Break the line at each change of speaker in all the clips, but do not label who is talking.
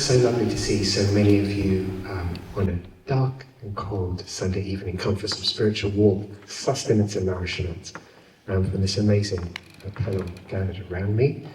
so lovely to see so many of you on a dark and cold Sunday evening come for some spiritual warmth, sustenance and nourishment from this amazing panel gathered around me.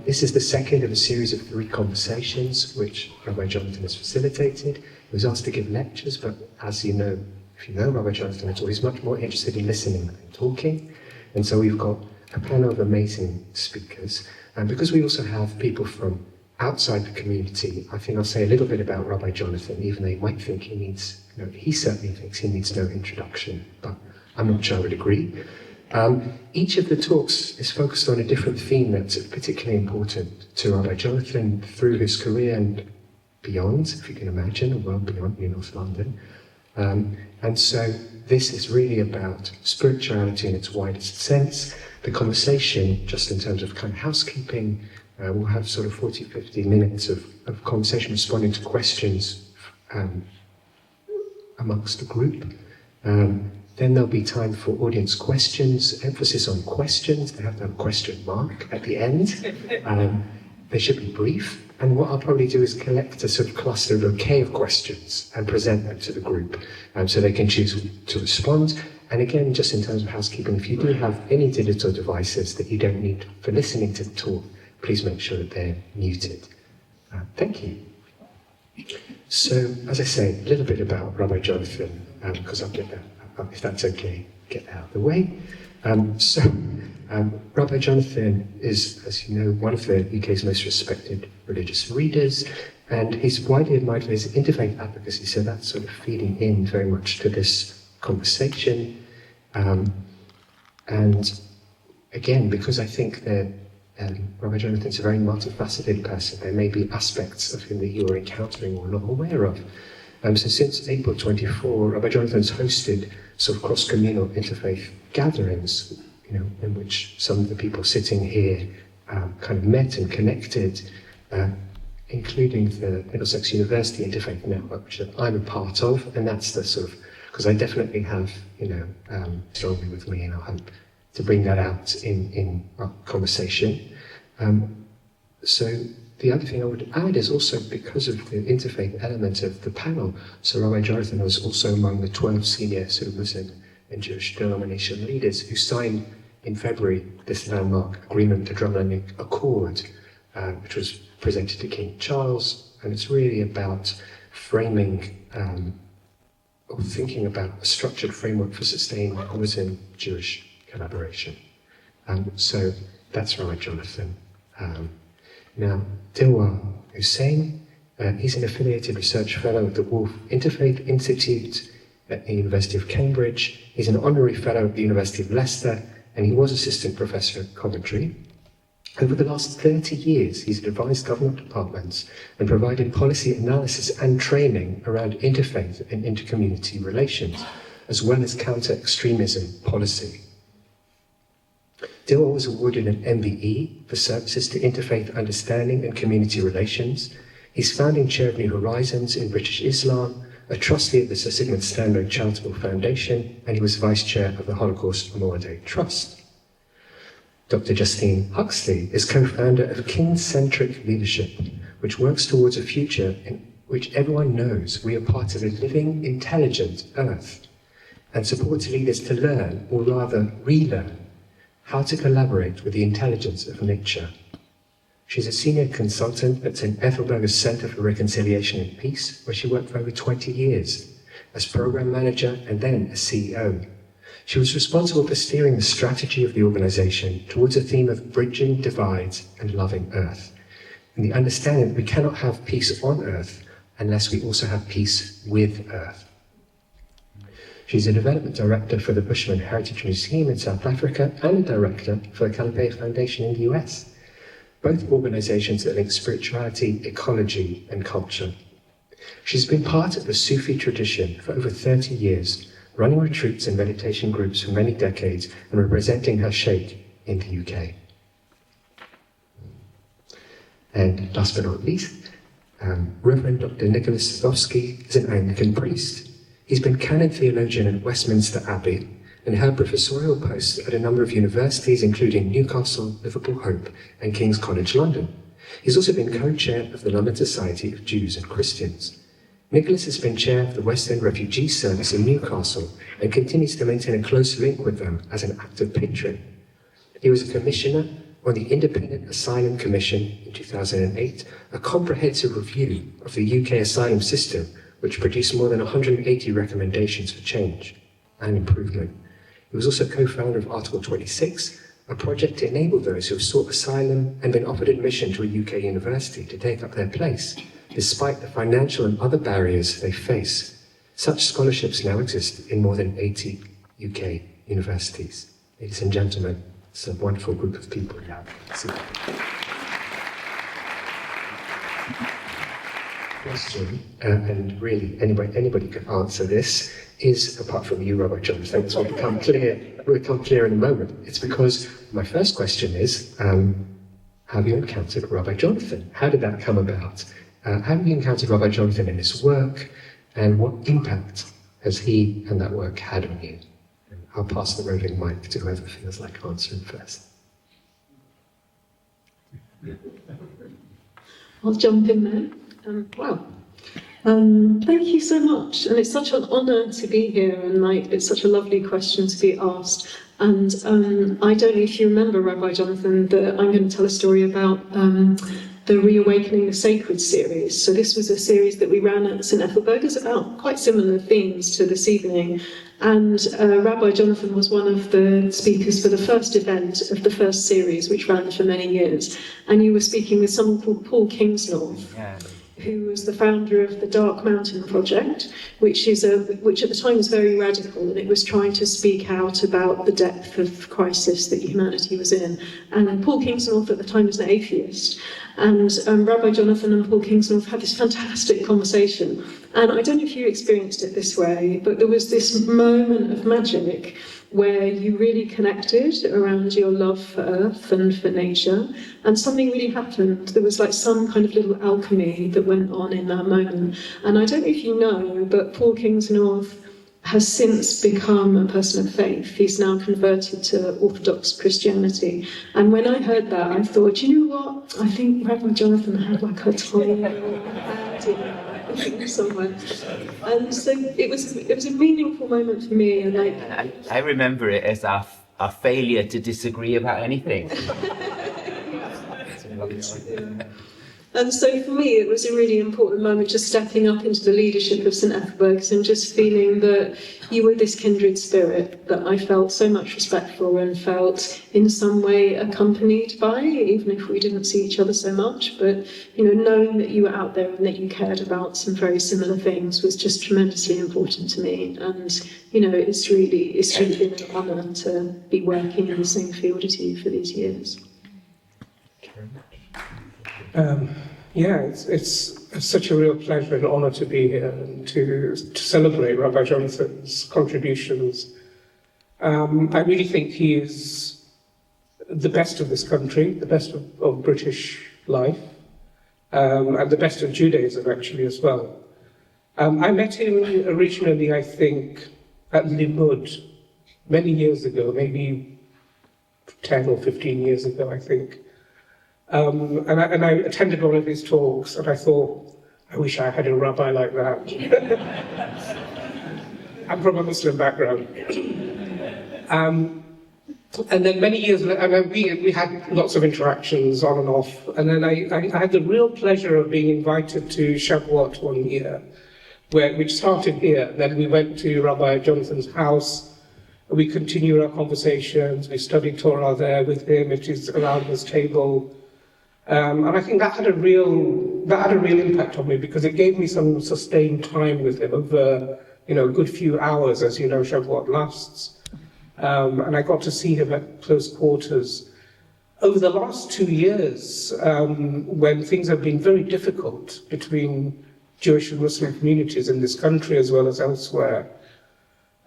This is the second of a series of 3 conversations which Rabbi Jonathan has facilitated. He was asked to give lectures, but as you know, if you know Rabbi Jonathan at all, he's much more interested in listening than talking. And so we've got a panel of amazing speakers. And because we also have people from outside the community, I think I'll say a little bit about Rabbi Jonathan, even though you might think he needs, he certainly thinks he needs no introduction, but I'm not sure I would agree. Each of the talks is focused on a different theme that's particularly important to Rabbi Jonathan through his career and beyond, if you can imagine, a world beyond New North London. And so this is really about spirituality in its widest sense. The conversation, just in terms of kind of housekeeping, we'll have sort of 40, 50 minutes of conversation responding to questions amongst the group. Then there'll be time for audience questions, emphasis on questions. They have to have a question mark at the end. They should be brief. And what I'll probably do is collect a sort of cluster, a bouquet of questions and present them to the group so they can choose to respond. And again, just in terms of housekeeping, if you do have any digital devices that you don't need for listening to the talk, please make sure that they're muted. Thank you. So, as I say, a little bit about Rabbi Jonathan, because I'll get that, if that's okay, get that out of the way. Rabbi Jonathan is, as you know, one of the UK's most respected religious readers, and he's widely admired for his interfaith advocacy, so that's sort of feeding in very much to this conversation. And again, because I think that Rabbi Jonathan's a very multifaceted person, there may be aspects of him that you are encountering or not aware of. So since April 24, Rabbi Jonathan's hosted sort of cross-communal interfaith gatherings, in which some of the people sitting here kind of met and connected, including the Middlesex University Interfaith Network, which I'm a part of, and that's the sort of, because I definitely have, strongly with me, and I hope to bring that out in our conversation. So the other thing I would add is also because of the interfaith element of the panel, so Rabbi Jonathan was also among the 12 senior sort of Muslim and Jewish denomination leaders who signed in February this landmark agreement, the Drumlanding Accord, which was presented to King Charles, and it's really about framing or thinking about a structured framework for sustained Muslim-Jewish collaboration. So that's Rabbi Jonathan. Now, Dilwar Hussain, he's an affiliated research fellow at the Wolf Interfaith Institute at the University of Cambridge. He's an honorary fellow at the University of Leicester, and he was assistant professor at Coventry. Over the last 30 years, he's advised government departments and provided policy analysis and training around interfaith and intercommunity relations, as well as counter-extremism policy. Dilwar was awarded an MBE for services to interfaith understanding and community relations. He's founding chair of New Horizons in British Islam, a trustee at the Sir Sigmund Steinberg Charitable Foundation, and he was vice chair of the Holocaust Memorial Day Trust. Dr Justine Huxley is co-founder of Kincentric Leadership, which works towards a future in which everyone knows we are part of a living, intelligent Earth, and supports leaders to learn, or rather relearn, how to collaborate with the intelligence of nature. She's a senior consultant at Ethelburga's Center for Reconciliation and Peace, where she worked for over 20 years as program manager and then as CEO. She was responsible for steering the strategy of the organization towards a theme of bridging divides and loving Earth, and the understanding that we cannot have peace on Earth unless we also have peace with Earth. She's a development director for the Bushman Heritage Museum in South Africa and a director for the Calipay Foundation in the US, both organizations that link spirituality, ecology, and culture. She's been part of the Sufi tradition for over 30 years, running retreats and meditation groups for many decades and representing her sheikh in the UK. And last but not least, Reverend Dr Nicholas Sagovsky is an Anglican priest. He's been canon theologian at Westminster Abbey and held professorial posts at a number of universities, including Newcastle, Liverpool Hope, and King's College London. He's also been co-chair of the London Society of Jews and Christians. Nicholas has been chair of the West End Refugee Service in Newcastle and continues to maintain a close link with them as an active patron. He was a commissioner on the Independent Asylum Commission in 2008, a comprehensive review of the UK asylum system, which produced more than 180 recommendations for change and improvement. He was also co-founder of Article 26, a project to enable those who have sought asylum and been offered admission to a UK university to take up their place, despite the financial and other barriers they face. Such scholarships now exist in more than 80 UK universities. Ladies and gentlemen, it's a wonderful group of people you have. Question, and really anybody can answer this, is, apart from you, Rabbi Jonathan, this will become clear in a moment. It's because my first question is, have you encountered Rabbi Jonathan? How did that come about? Have you encountered Rabbi Jonathan in his work, and what impact has he and that work had on you? And I'll pass the roving mic to whoever feels like answering first.
I'll jump in there. Wow. Thank you so much. And it's such an honour to be here, and it's such a lovely question to be asked. And I don't know if you remember, Rabbi Jonathan, that I'm going to tell a story about the Reawakening the Sacred series. So this was a series that we ran at St Ethelburga about quite similar themes to this evening. And Rabbi Jonathan was one of the speakers for the first event of the first series, which ran for many years. And you were speaking with someone called Paul Kingsnorth, who was the founder of the Dark Mountain Project, which at the time was very radical, and it was trying to speak out about the depth of crisis that humanity was in. And Paul Kingsnorth at the time was an atheist, and Rabbi Jonathan and Paul Kingsnorth had this fantastic conversation. And I don't know if you experienced it this way, but there was this moment of magic where you really connected around your love for Earth and for nature, and something really happened. There was like some kind of little alchemy that went on in that moment. And I don't know if you know, but Paul Kingsnorth has since become a person of faith. He's now converted to Orthodox Christianity. And when I heard that, I thought, you know what? I think Rabbi Jonathan had like a tiny little hand in somewhere. And so it was a meaningful moment for me. And
I remember it as our failure to disagree about anything.
And so for me, it was a really important moment, just stepping up into the leadership of St Ethelburga and just feeling that you were this kindred spirit that I felt so much respect for and felt in some way accompanied by, even if we didn't see each other so much. But, knowing that you were out there and that you cared about some very similar things was just tremendously important to me. And, it's really been an honour to be working in the same field as you for these years.
It's such a real pleasure and honour to be here and to celebrate Rabbi Jonathan's contributions. I really think he is the best of this country, the best of British life, and the best of Judaism actually as well. I met him originally, I think, at Limud many years ago, maybe 10 or 15 years ago, I think. And I attended one of his talks, and I thought, I wish I had a rabbi like that. I'm from a Muslim background. And then many years later, and we had lots of interactions on and off, and then I had the real pleasure of being invited to Shavuot one year, which started here. Then we went to Rabbi Jonathan's house. We continued our conversations. We studied Torah there with him at his around his table. And I think that had a real impact on me, because it gave me some sustained time with him over, a good few hours, as you know, Shavuot lasts. And I got to see him at close quarters. Over the last 2 years, when things have been very difficult between Jewish and Muslim communities in this country as well as elsewhere,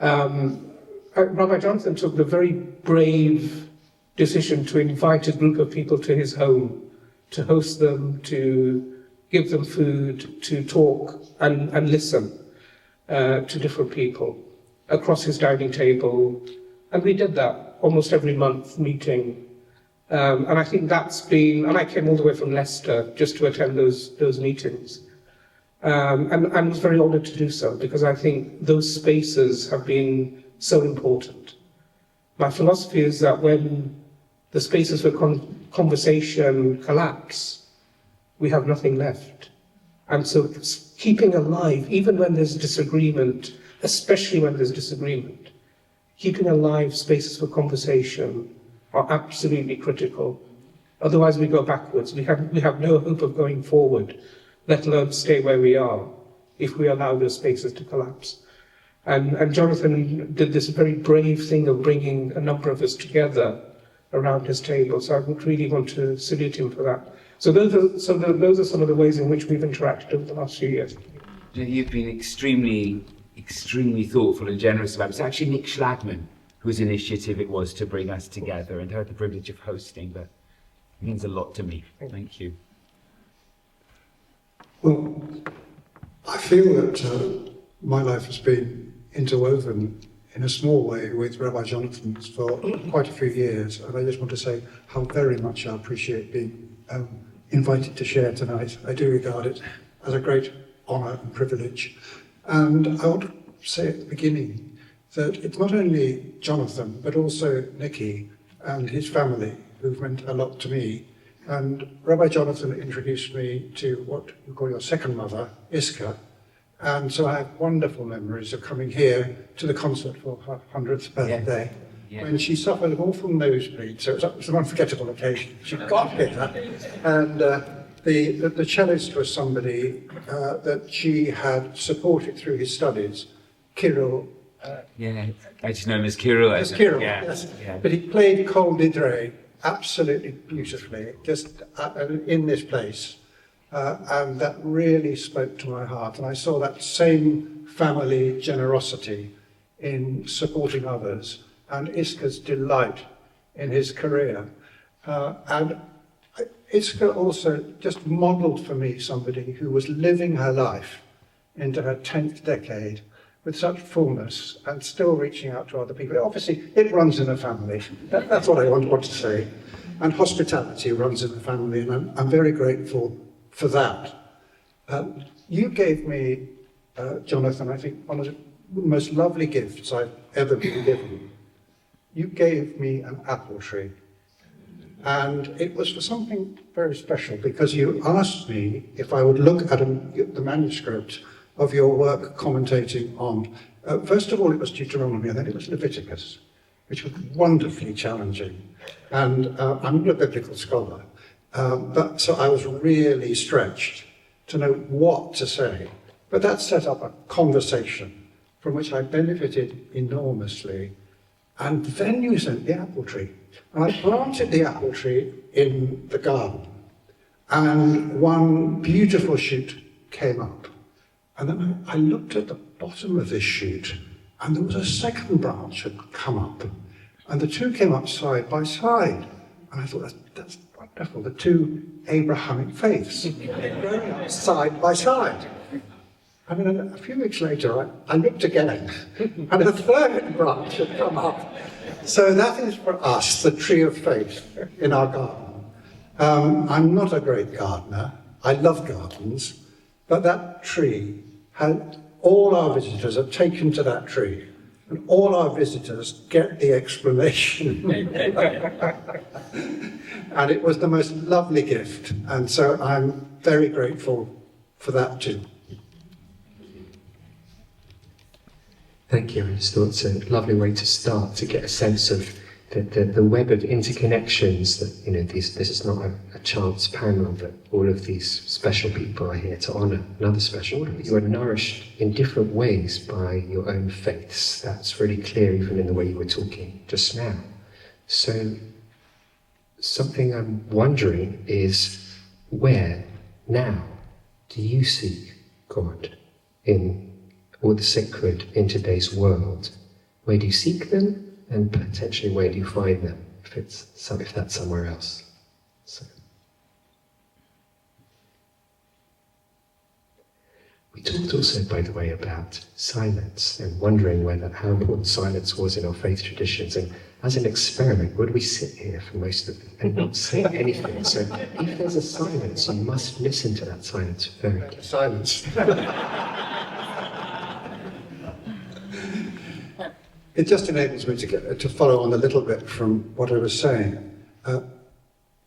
Rabbi Jonathan took the very brave decision to invite a group of people to his home, to host them, to give them food, to talk and listen to different people across his dining table. And we did that almost every month, meeting. And I think that's been, and I came all the way from Leicester just to attend those meetings. And was very honoured to do so, because I think those spaces have been so important. My philosophy is that when the spaces for conversation collapse, we have nothing left. And so keeping alive, even when there's disagreement, especially when there's disagreement, keeping alive spaces for conversation are absolutely critical. Otherwise we go backwards. We have no hope of going forward, let alone stay where we are, if we allow those spaces to collapse. And Jonathan did this very brave thing of bringing a number of us together around his table. So I would really want to salute him for that. So those are some of the ways in which we've interacted over the last few years.
You've been extremely thoughtful and generous about it. It's actually Nick Schlagman whose initiative it was to bring us together, and I had the privilege of hosting, but it means a lot to me. Thank you.
Well, I feel that my life has been interwoven in a small way with Rabbi Jonathan's for quite a few years, and I just want to say how very much I appreciate being invited to share tonight. I do regard it as a great honour and privilege. And I want to say at the beginning that it's not only Jonathan, but also Nicky and his family who've meant a lot to me. And Rabbi Jonathan introduced me to what you call your second mother, Iska. And so I have wonderful memories of coming here to the concert for her 100th birthday. Yeah. When she suffered an awful nosebleed, so it was an unforgettable occasion. She got here, and the cellist was somebody that she had supported through his studies, Kirill.
Actually known as Kirill.
As Kirill, yes. Yeah. But he played Kol Nidre absolutely beautifully, just in this place, and that really spoke to my heart. And I saw that same family generosity in supporting others, and Iska's delight in his career. And Iska also just modelled for me somebody who was living her life into her 10th decade with such fullness and still reaching out to other people. Obviously, it runs in a family. That's what I want to say. And hospitality runs in the family, and I'm very grateful for that. You gave me, Jonathan, I think one of the most lovely gifts I've ever been given. You gave me an apple tree. And it was for something very special, because you asked me if I would look at the manuscript of your work commentating on, first of all, it was Deuteronomy, and then it was Leviticus, which was wonderfully challenging. And I'm not a biblical scholar, but so I was really stretched to know what to say. But that set up a conversation from which I benefited enormously. And then you sent the apple tree. And I planted the apple tree in the garden. And one beautiful shoot came up. And then I looked at the bottom of this shoot, and there was a second branch had come up. And the two came up side by side. And I thought, that's wonderful. The two Abrahamic faiths growing up side by side. And then a few weeks later, I looked again, and a third branch had come up. So that is for us, the tree of faith in our garden. I'm not a great gardener. I love gardens. But that tree, all our visitors are taken to that tree, and all our visitors get the explanation. And it was the most lovely gift. And so I'm very grateful for that too.
Thank you. I just thought it's a lovely way to start, to get a sense of the web of interconnections that, this is not a chance panel, but all of these special people are here to honour another special. You are nourished in different ways by your own faiths. That's really clear even in the way you were talking just now. So something I'm wondering is, where now do you seek God in or the sacred in today's world? Where do you seek them, and potentially where do you find them, if that's somewhere else? So. We talked also, by the way, about silence and wondering how important silence was in our faith traditions, and as an experiment, would we sit here for most of it and not say anything? So if there's a silence, you must listen to that silence very closely.
Silence. It just enables me to follow on a little bit from what I was saying.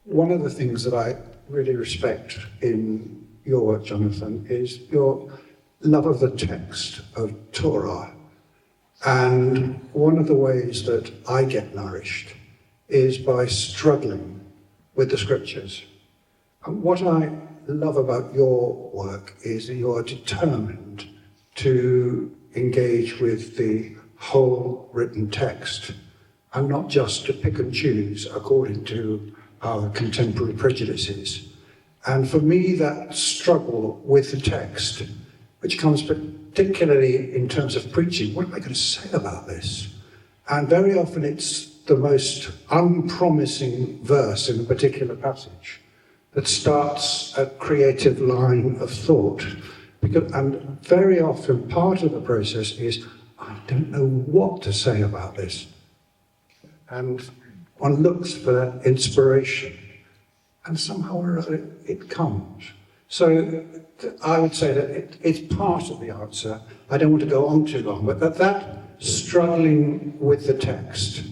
One of the things that I really respect in your work, Jonathan, is your love of the text of Torah. And one of the ways that I get nourished is by struggling with the scriptures. And what I love about your work is that you are determined to engage with the whole written text and not just to pick and choose according to our contemporary prejudices. And for me, that struggle with the text, which comes particularly in terms of preaching, what am I going to say about this? And very often it's the most unpromising verse in a particular passage that starts a creative line of thought. And very often part of the process is, I don't know what to say about this. And one looks for that inspiration, and somehow or other it comes. So I would say that it's part of the answer. I don't want to go on too long, but that struggling with the text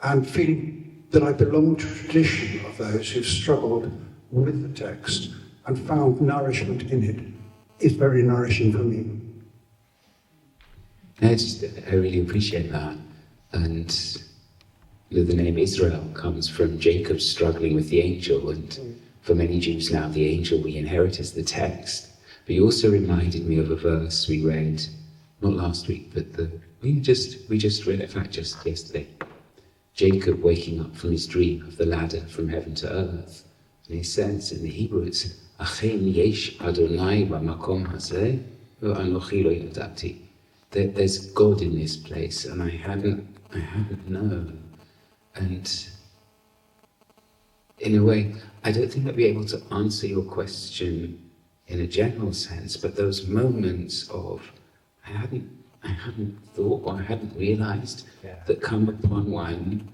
and feeling that I belong to a tradition of those who've struggled with the text and found nourishment in it is very nourishing for me.
I really appreciate that. And the name Israel comes from Jacob struggling with the angel, and for many Jews now, the angel we inherit is the text. But you also reminded me of a verse we read, not last week, but we just read it, in fact, just yesterday. Jacob waking up from his dream of the ladder from heaven to earth. And he says in the Hebrew, it's Achen yesh Adonai b'makom hazeh v'anochi lo yadati. There's God in this place, and I hadn't known. And in a way, I don't think I'd be able to answer your question in a general sense, but those moments of I hadn't thought or I hadn't realized that come upon one,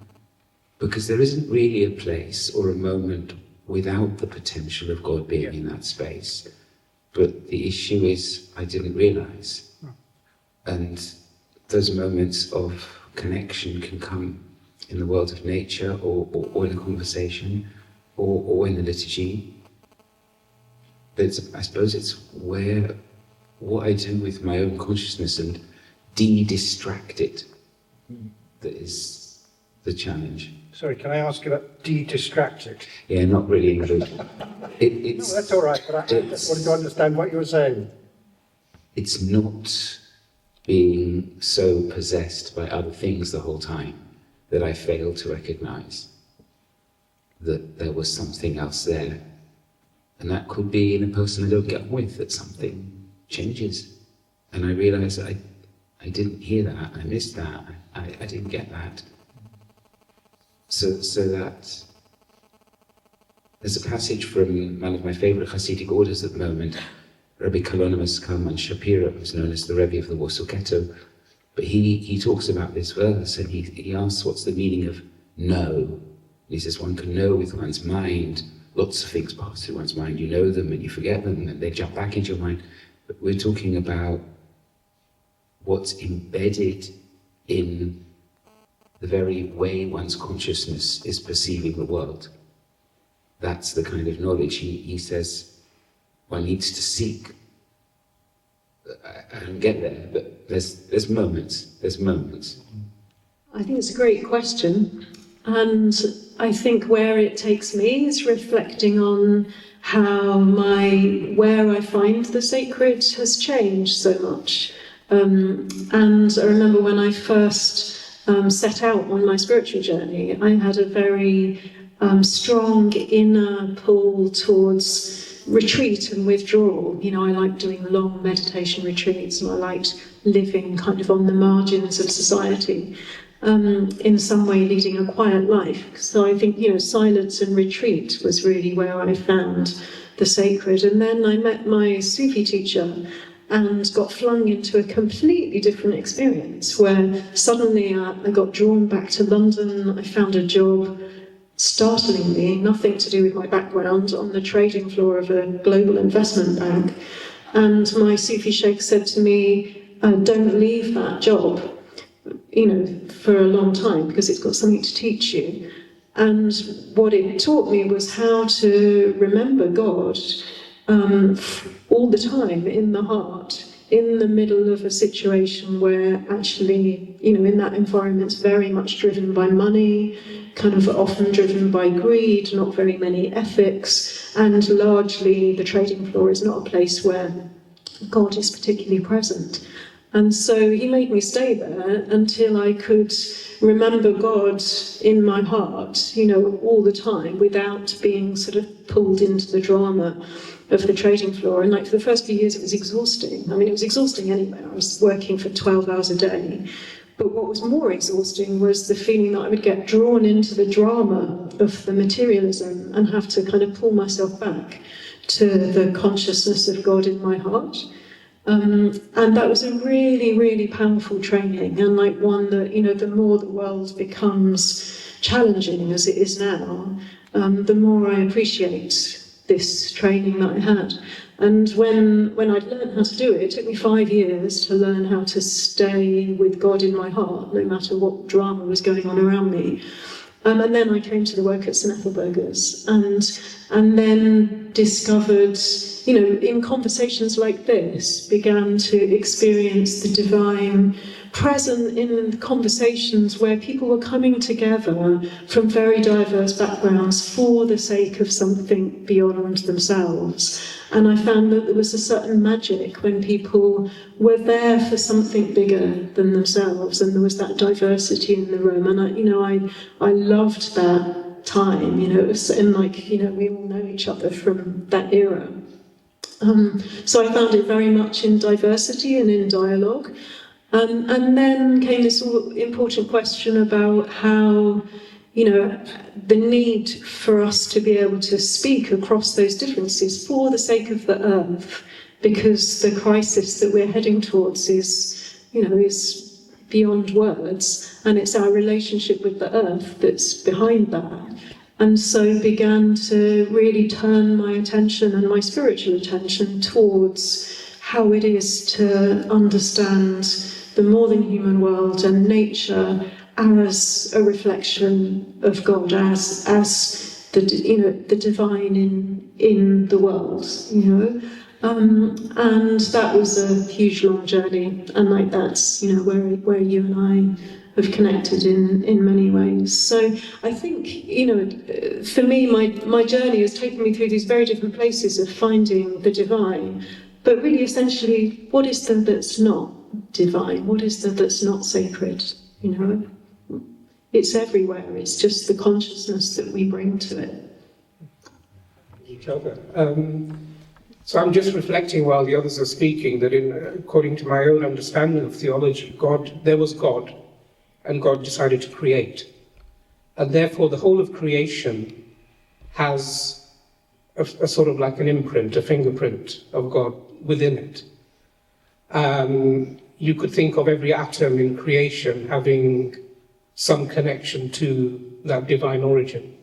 because there isn't really a place or a moment without the potential of God being in that space. But the issue is I didn't realize. And those moments of connection can come in the world of nature or in a conversation or in the liturgy. But I suppose it's what I do with my own consciousness and de-distract it that is the challenge.
Sorry, can I ask you about de-distract it?
Yeah, not really English.
No, that's all right, but I just wanted to understand what you were saying.
It's not being so possessed by other things the whole time that I failed to recognize that there was something else there. And that could be in a person I don't get on with, that something changes. And I realize I didn't hear that, I missed that, I didn't get that. So that there's a passage from one of my favorite Hasidic orders at the moment, Rabbi Kalonimus Kalman Shapira, who's known as the Rebbe of the Warsaw Ghetto, but he talks about this verse and he asks what's the meaning of know. And he says one can know with one's mind, lots of things pass through one's mind, you know them and you forget them and they jump back into your mind. But we're talking about what's embedded in the very way one's consciousness is perceiving the world. That's the kind of knowledge. He says one needs to seek. I don't get there, but there's moments.
I think it's a great question, and I think where it takes me is reflecting on how where I find the sacred has changed so much. And I remember when I first set out on my spiritual journey, I had a very strong inner pull towards retreat and withdrawal. You know, I liked doing long meditation retreats and I liked living kind of on the margins of society, in some way leading a quiet life. So I think, silence and retreat was really where I found the sacred. And then I met my Sufi teacher, and got flung into a completely different experience where suddenly I got drawn back to London. I found a job, startlingly, nothing to do with my background, on the trading floor of a global investment bank. And my Sufi sheikh said to me, don't leave that job, for a long time, because it's got something to teach you. And what it taught me was how to remember God all the time in the heart, in the middle of a situation where actually, in that environment, it's very much driven by money, kind of often driven by greed, not very many ethics, and largely the trading floor is not a place where God is particularly present. And so he made me stay there until I could remember God in my heart, all the time, without being sort of pulled into the drama of the trading floor. And for the first few years, it was exhausting. I mean, it was exhausting anyway. I was working for 12 hours a day. But what was more exhausting was the feeling that I would get drawn into the drama of the materialism and have to kind of pull myself back to the consciousness of God in my heart. And that was a really, really powerful training, and one that, the more the world becomes challenging as it is now, the more I appreciate this training that I had. And when I'd learned how to do it, it took me 5 years to learn how to stay with God in my heart, no matter what drama was going on around me. And then I came to the work at St Ethelburga's, and then discovered, in conversations like this, began to experience the divine present in conversations where people were coming together from very diverse backgrounds for the sake of something beyond themselves. And I found that there was a certain magic when people were there for something bigger than themselves, and there was that diversity in the room. And I loved that time, it was, and we all know each other from that era. So I found it very much in diversity and in dialogue. And then came this important question about how, the need for us to be able to speak across those differences for the sake of the earth, because the crisis that we're heading towards is beyond words, and it's our relationship with the earth that's behind that. And so began to really turn my attention and my spiritual attention towards how it is to understand the more than human world and nature as a reflection of God, as the divine in the world, and that was a huge long journey, and that's where you and I have connected in many ways. So I think for me, my journey has taken me through these very different places of finding the divine, but really essentially, what is there that's not divine? What is there that's not sacred? It's everywhere. It's just the consciousness that we bring to it.
So I'm just reflecting while the others are speaking that according to my own understanding of theology, there was God, and God decided to create. And therefore the whole of creation has a sort of like an imprint, a fingerprint of God within it. You could think of every atom in creation having some connection to that divine origin.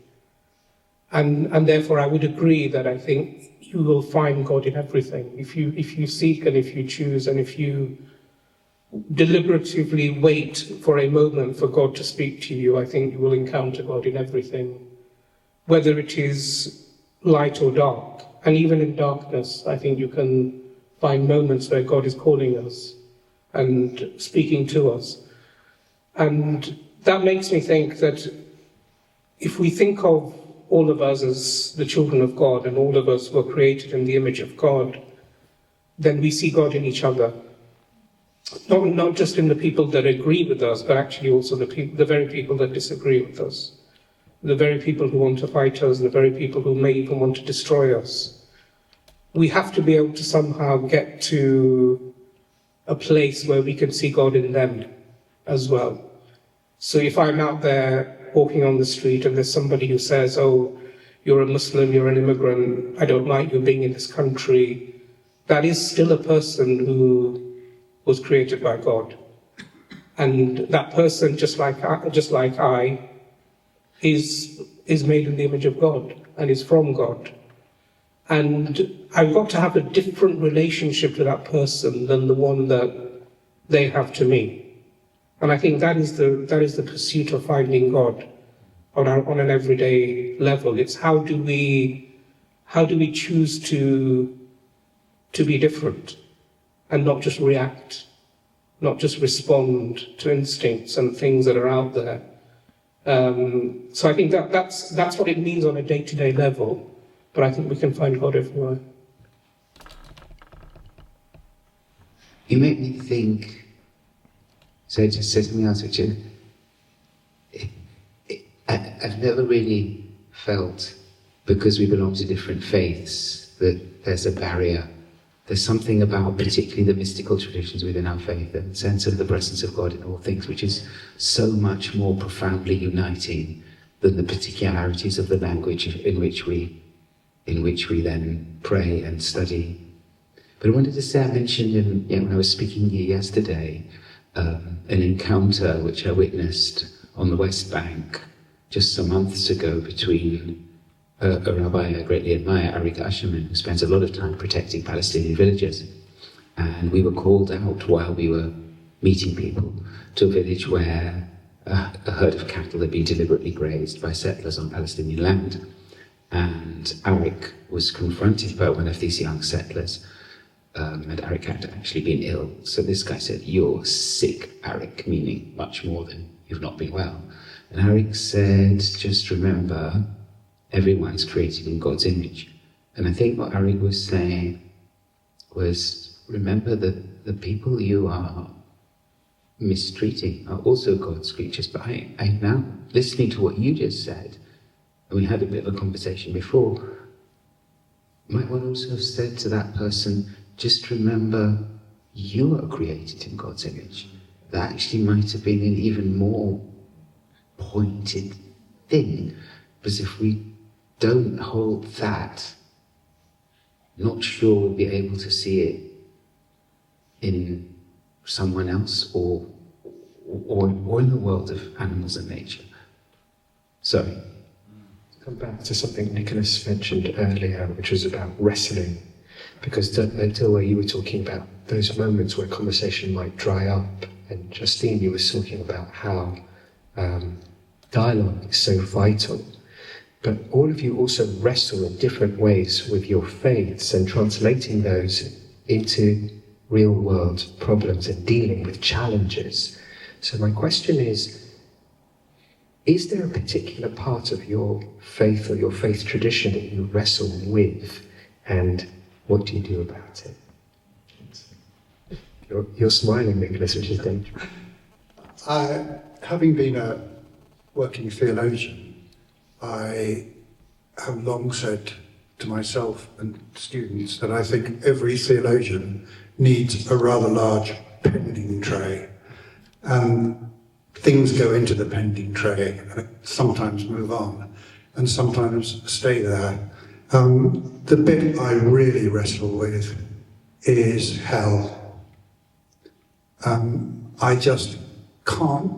And therefore I would agree that I think you will find God in everything. If you seek and if you choose and if you deliberatively wait for a moment for God to speak to you, I think you will encounter God in everything, whether it is light or dark. And even in darkness, I think you can find moments where God is calling us and speaking to us. And that makes me think that if we think of all of us as the children of God, and all of us were created in the image of God, then we see God in each other. Not just in the people that agree with us, but actually also the very people that disagree with us, the very people who want to fight us, the very people who may even want to destroy us. We have to be able to somehow get to a place where we can see God in them as well. So if I'm out there walking on the street and there's somebody who says, oh, you're a Muslim, you're an immigrant, I don't like you being in this country, that is still a person who was created by God. And that person, just like I, is made in the image of God and is from God. And I've got to have a different relationship to that person than the one that they have to me. And I think that is the pursuit of finding God on an everyday level. It's how do we choose to be different and not just react, not just respond to instincts and things that are out there. So I think that's what it means on a day-to-day level, but I think we can find God everywhere.
You make me think, so I just said something else, which is, I've never really felt, because we belong to different faiths, that there's a barrier. There's something about particularly the mystical traditions within our faith, and the sense of the presence of God in all things, which is so much more profoundly uniting than the particularities of the language in which we then pray and study. But I wanted to say, I mentioned when I was speaking here yesterday, an encounter which I witnessed on the West Bank just some months ago between a rabbi I greatly admire, Ariel Kahn, who spends a lot of time protecting Palestinian villages. And we were called out while we were meeting people to a village where a herd of cattle had been deliberately grazed by settlers on Palestinian land. And Ariel was confronted by one of these young settlers, and Ariel had actually been ill. So this guy said, "You're sick, Ariel," meaning much more than "you've not been well." And Ariel said, "Just remember, everyone's created in God's image." And I think what Ariel was saying was, remember that the people you are mistreating are also God's creatures. But I now, listening to what you just said, and we had a bit of a conversation before, might one also have said to that person, just remember you are created in God's image. That actually might have been an even more pointed thing, because if we don't hold that, not sure we'll be able to see it in someone else or in the world of animals and nature. Sorry.
Come back to something Nicholas mentioned earlier, which was about wrestling, because Dilwar, you were talking about those moments where conversation might dry up, and Justine, you were talking about how dialogue is so vital. But all of you also wrestle in different ways with your faiths and translating those into real-world problems and dealing with challenges. So my question is there a particular part of your faith or your faith tradition that you wrestle with, and what do you do about it? You're smiling, Nicholas, which is dangerous.
Having been a working theologian, I have long said to myself and students that I think every theologian needs a rather large pending tray. And things go into the pending tray and sometimes move on and sometimes stay there. The bit I really wrestle with is hell. I just can't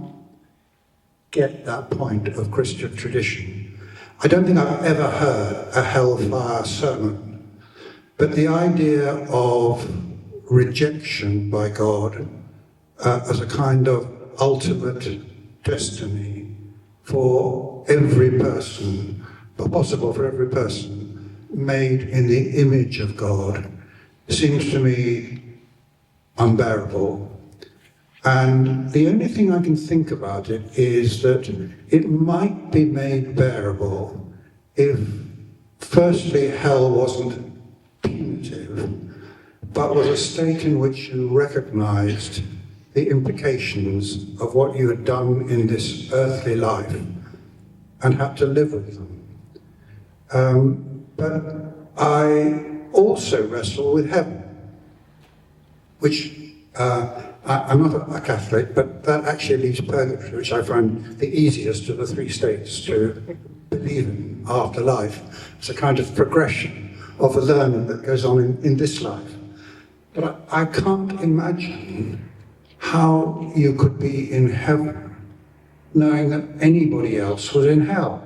get that point of Christian tradition. I don't think I've ever heard a hellfire sermon, but the idea of rejection by God as a kind of ultimate destiny for every person, but possible for every person, made in the image of God, seems to me unbearable. And the only thing I can think about it is that it might be made bearable if, firstly, hell wasn't punitive, but was a state in which you recognized the implications of what you had done in this earthly life and had to live with them. But I also wrestle with heaven, which I'm not a Catholic, but that actually leaves purgatory, which I find the easiest of the three states to believe in after life. It's a kind of progression of the learning that goes on in this life. But I can't imagine how you could be in heaven knowing that anybody else was in hell.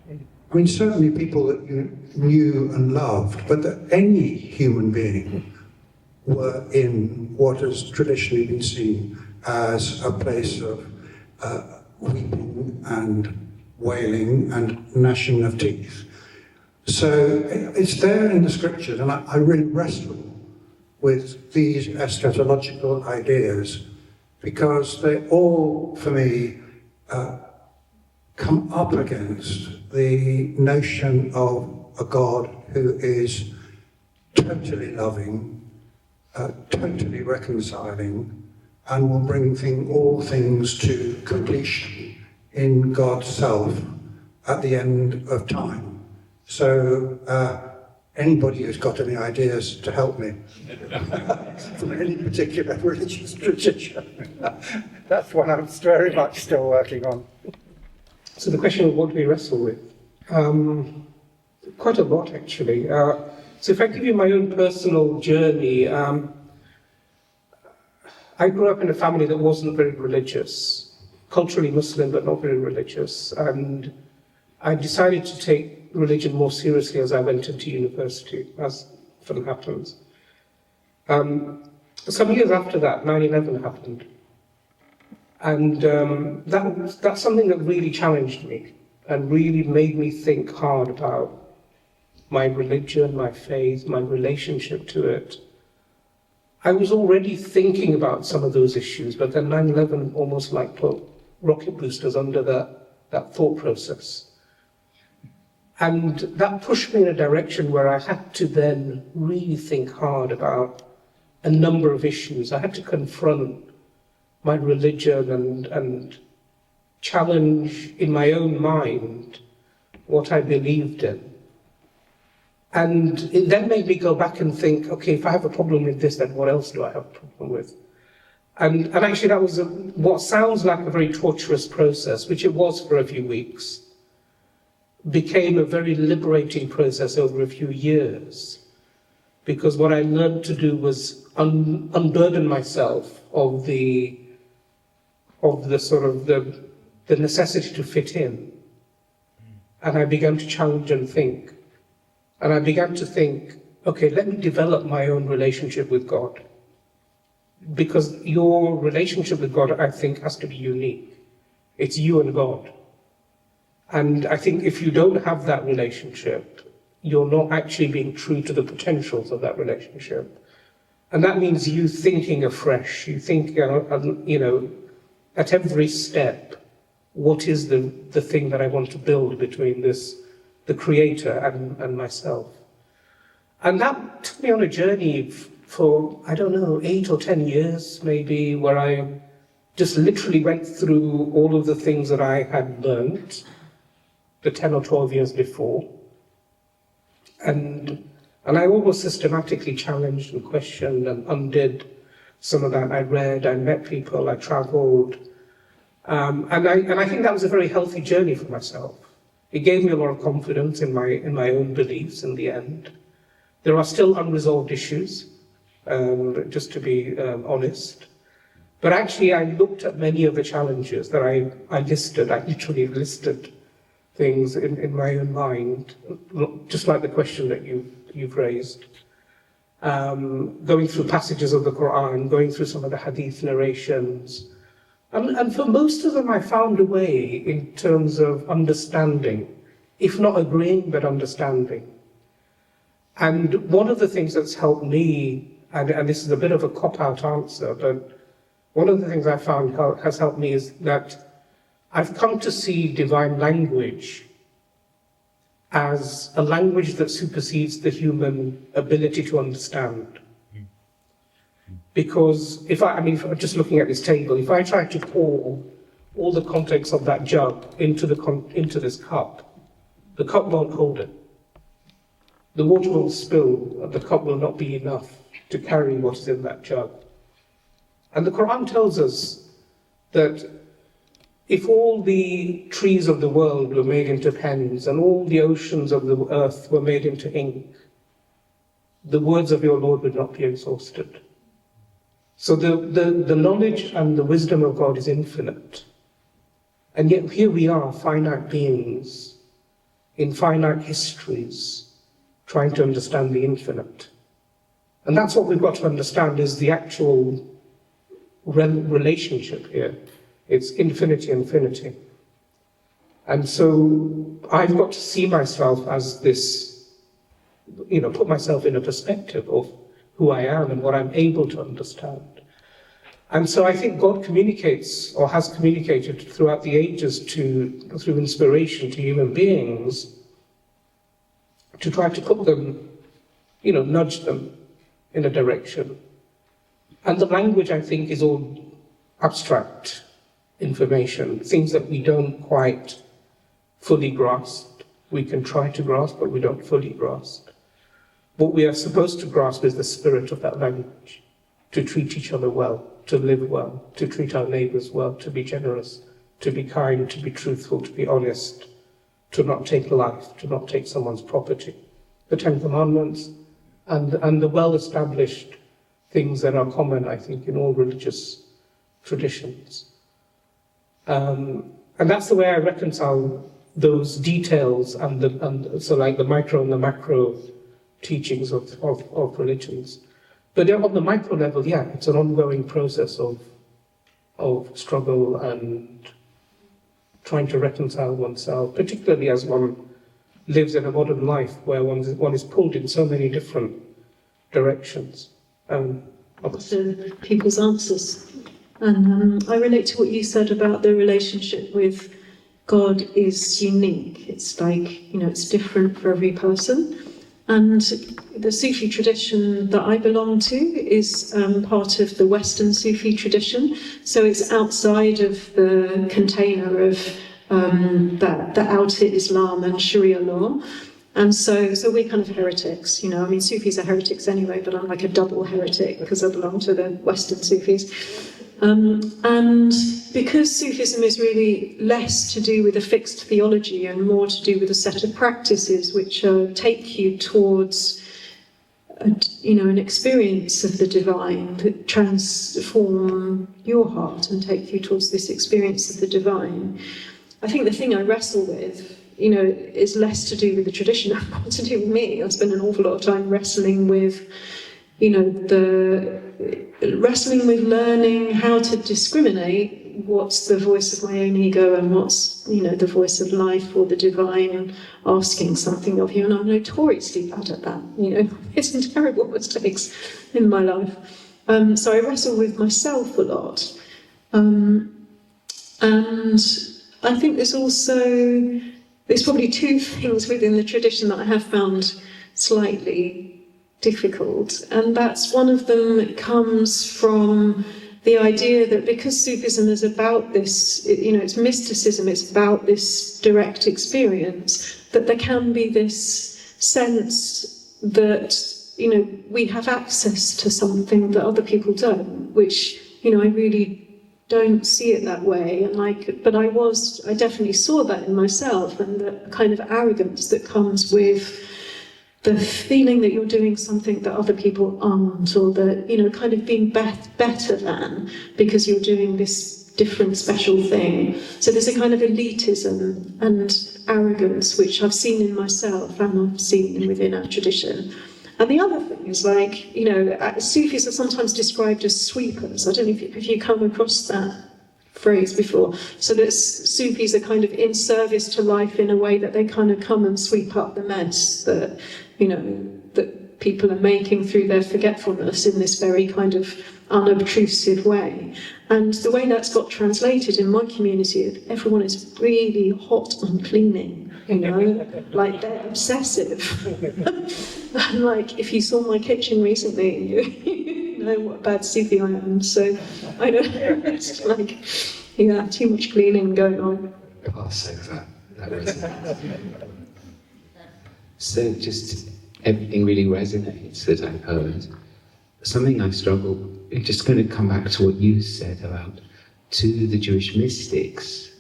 I mean, certainly people that you knew and loved, but that any human being were in what has traditionally been seen as a place of weeping and wailing and gnashing of teeth. So it's there in the scriptures, and I really wrestle with these eschatological ideas because they all, for me, come up against the notion of a God who is totally loving, totally reconciling, and will bring all things to completion in God's self at the end of time. So anybody who's got any ideas to help me from any particular religious tradition, that's what I'm very much still working on.
So the question of what do we wrestle with? Quite a lot, actually. So if I give you my own personal journey, I grew up in a family that wasn't very religious, culturally Muslim, but not very religious. And I decided to take religion more seriously as I went into university, as often happens. Some years after that, 9/11 happened. And that's something that really challenged me and really made me think hard about my religion, my faith, my relationship to it. I was already thinking about some of those issues, but then 9/11 almost like put rocket boosters under that thought process. And that pushed me in a direction where I had to then really think hard about a number of issues. I had to confront my religion and challenge in my own mind what I believed in. And it then made me go back and think, okay, if I have a problem with this, then what else do I have a problem with? And actually that was what sounds like a very torturous process, which it was for a few weeks, became a very liberating process over a few years. Because what I learned to do was unburden myself of the sort of the necessity to fit in. And I began to challenge and think. And I began to think, okay, let me develop my own relationship with God. Because your relationship with God, I think, has to be unique. It's you and God. And I think if you don't have that relationship, you're not actually being true to the potentials of that relationship. And that means you thinking afresh. You think, at every step, what is the thing that I want to build between the Creator and myself? And that took me on a journey for, 8 or 10 years maybe, where I just literally went through all of the things that I had learned the 10 or 12 years before. And I always systematically challenged and questioned and undid some of that. I read, I met people, I traveled. And I think that was a very healthy journey for myself. It gave me a lot of confidence in my own beliefs in the end. There are still unresolved issues, just to be honest. But actually, I looked at many of the challenges that I listed. I literally listed things in my own mind, just like the question that you've raised. Going through passages of the Quran, going through some of the hadith narrations. And for most of them, I found a way in terms of understanding, if not agreeing, but understanding. And one of the things that's helped me, and this is a bit of a cop-out answer, but one of the things I found has helped me is that I've come to see divine language as a language that supersedes the human ability to understand. Because if I'm just looking at this table, if I try to pour all the contents of that jug into this cup, the cup won't hold it. The water will spill, and the cup will not be enough to carry what is in that jug. And the Quran tells us that if all the trees of the world were made into pens and all the oceans of the earth were made into ink, the words of your Lord would not be exhausted. So the knowledge and the wisdom of God is infinite. And yet here we are, finite beings, in finite histories, trying to understand the infinite. And that's what we've got to understand, is the actual relationship here. It's infinity, infinity. And so I've got to see myself as this, put myself in a perspective of who I am and what I'm able to understand. And so I think God communicates, or has communicated throughout the ages through inspiration to human beings, to try to put them, nudge them in a direction. And the language, I think, is all abstract information, things that we don't quite fully grasp. We can try to grasp, but we don't fully grasp. What we are supposed to grasp is the spirit of that language, to treat each other well, to live well, to treat our neighbours well, to be generous, to be kind, to be truthful, to be honest, to not take life, to not take someone's property. The Ten Commandments and the well-established things that are common, I think, in all religious traditions. And that's the way I reconcile those details so like the micro and the macro teachings of religions. But on the micro level, yeah, it's an ongoing process of struggle and trying to reconcile oneself, particularly as one lives in a modern life where one is pulled in so many different directions.
People's answers. And I relate to what you said about the relationship with God is unique. It's like, it's different for every person. And the Sufi tradition that I belong to is part of the Western Sufi tradition. So it's outside of the container of the outer Islam and Sharia law. And so we're kind of heretics, Sufis are heretics anyway, but I'm like a double heretic because I belong to the Western Sufis. And because Sufism is really less to do with a fixed theology and more to do with a set of practices which take you towards an experience of the divine that transform your heart and take you towards this experience of the divine. I think the thing I wrestle with, is less to do with the tradition and more to do with me. I spend an awful lot of time wrestling with, wrestling with learning how to discriminate what's the voice of my own ego and what's, the voice of life or the divine asking something of you. And I'm notoriously bad at that, It's some terrible mistakes in my life. So I wrestle with myself a lot. And I think there's probably two things within the tradition that I have found slightly difficult, and that's one of them comes from the idea that because Sufism is about this, it's mysticism, it's about this direct experience, that there can be this sense that, we have access to something that other people don't, which, I really don't see it that way, but I definitely saw that in myself, and the kind of arrogance that comes with the feeling that you're doing something that other people aren't, or that, kind of being better than because you're doing this different special thing. So there's a kind of elitism and arrogance which I've seen in myself and I've seen within our tradition. And the other thing is Sufis are sometimes described as sweepers. I don't know if you come across that phrase before. So that Sufis are kind of in service to life in a way that they kind of come and sweep up the mess that, that people are making through their forgetfulness in this very kind of unobtrusive way. And the way that's got translated in my community, everyone is really hot on cleaning. Like they're obsessive. And if you saw my kitchen recently, you know what a bad Sufi I am. So I don't know, it's too much cleaning going on.
So that resonates. So just everything really resonates that I've heard. Something I've struggled, just going to come back to what you said about to the Jewish mystics,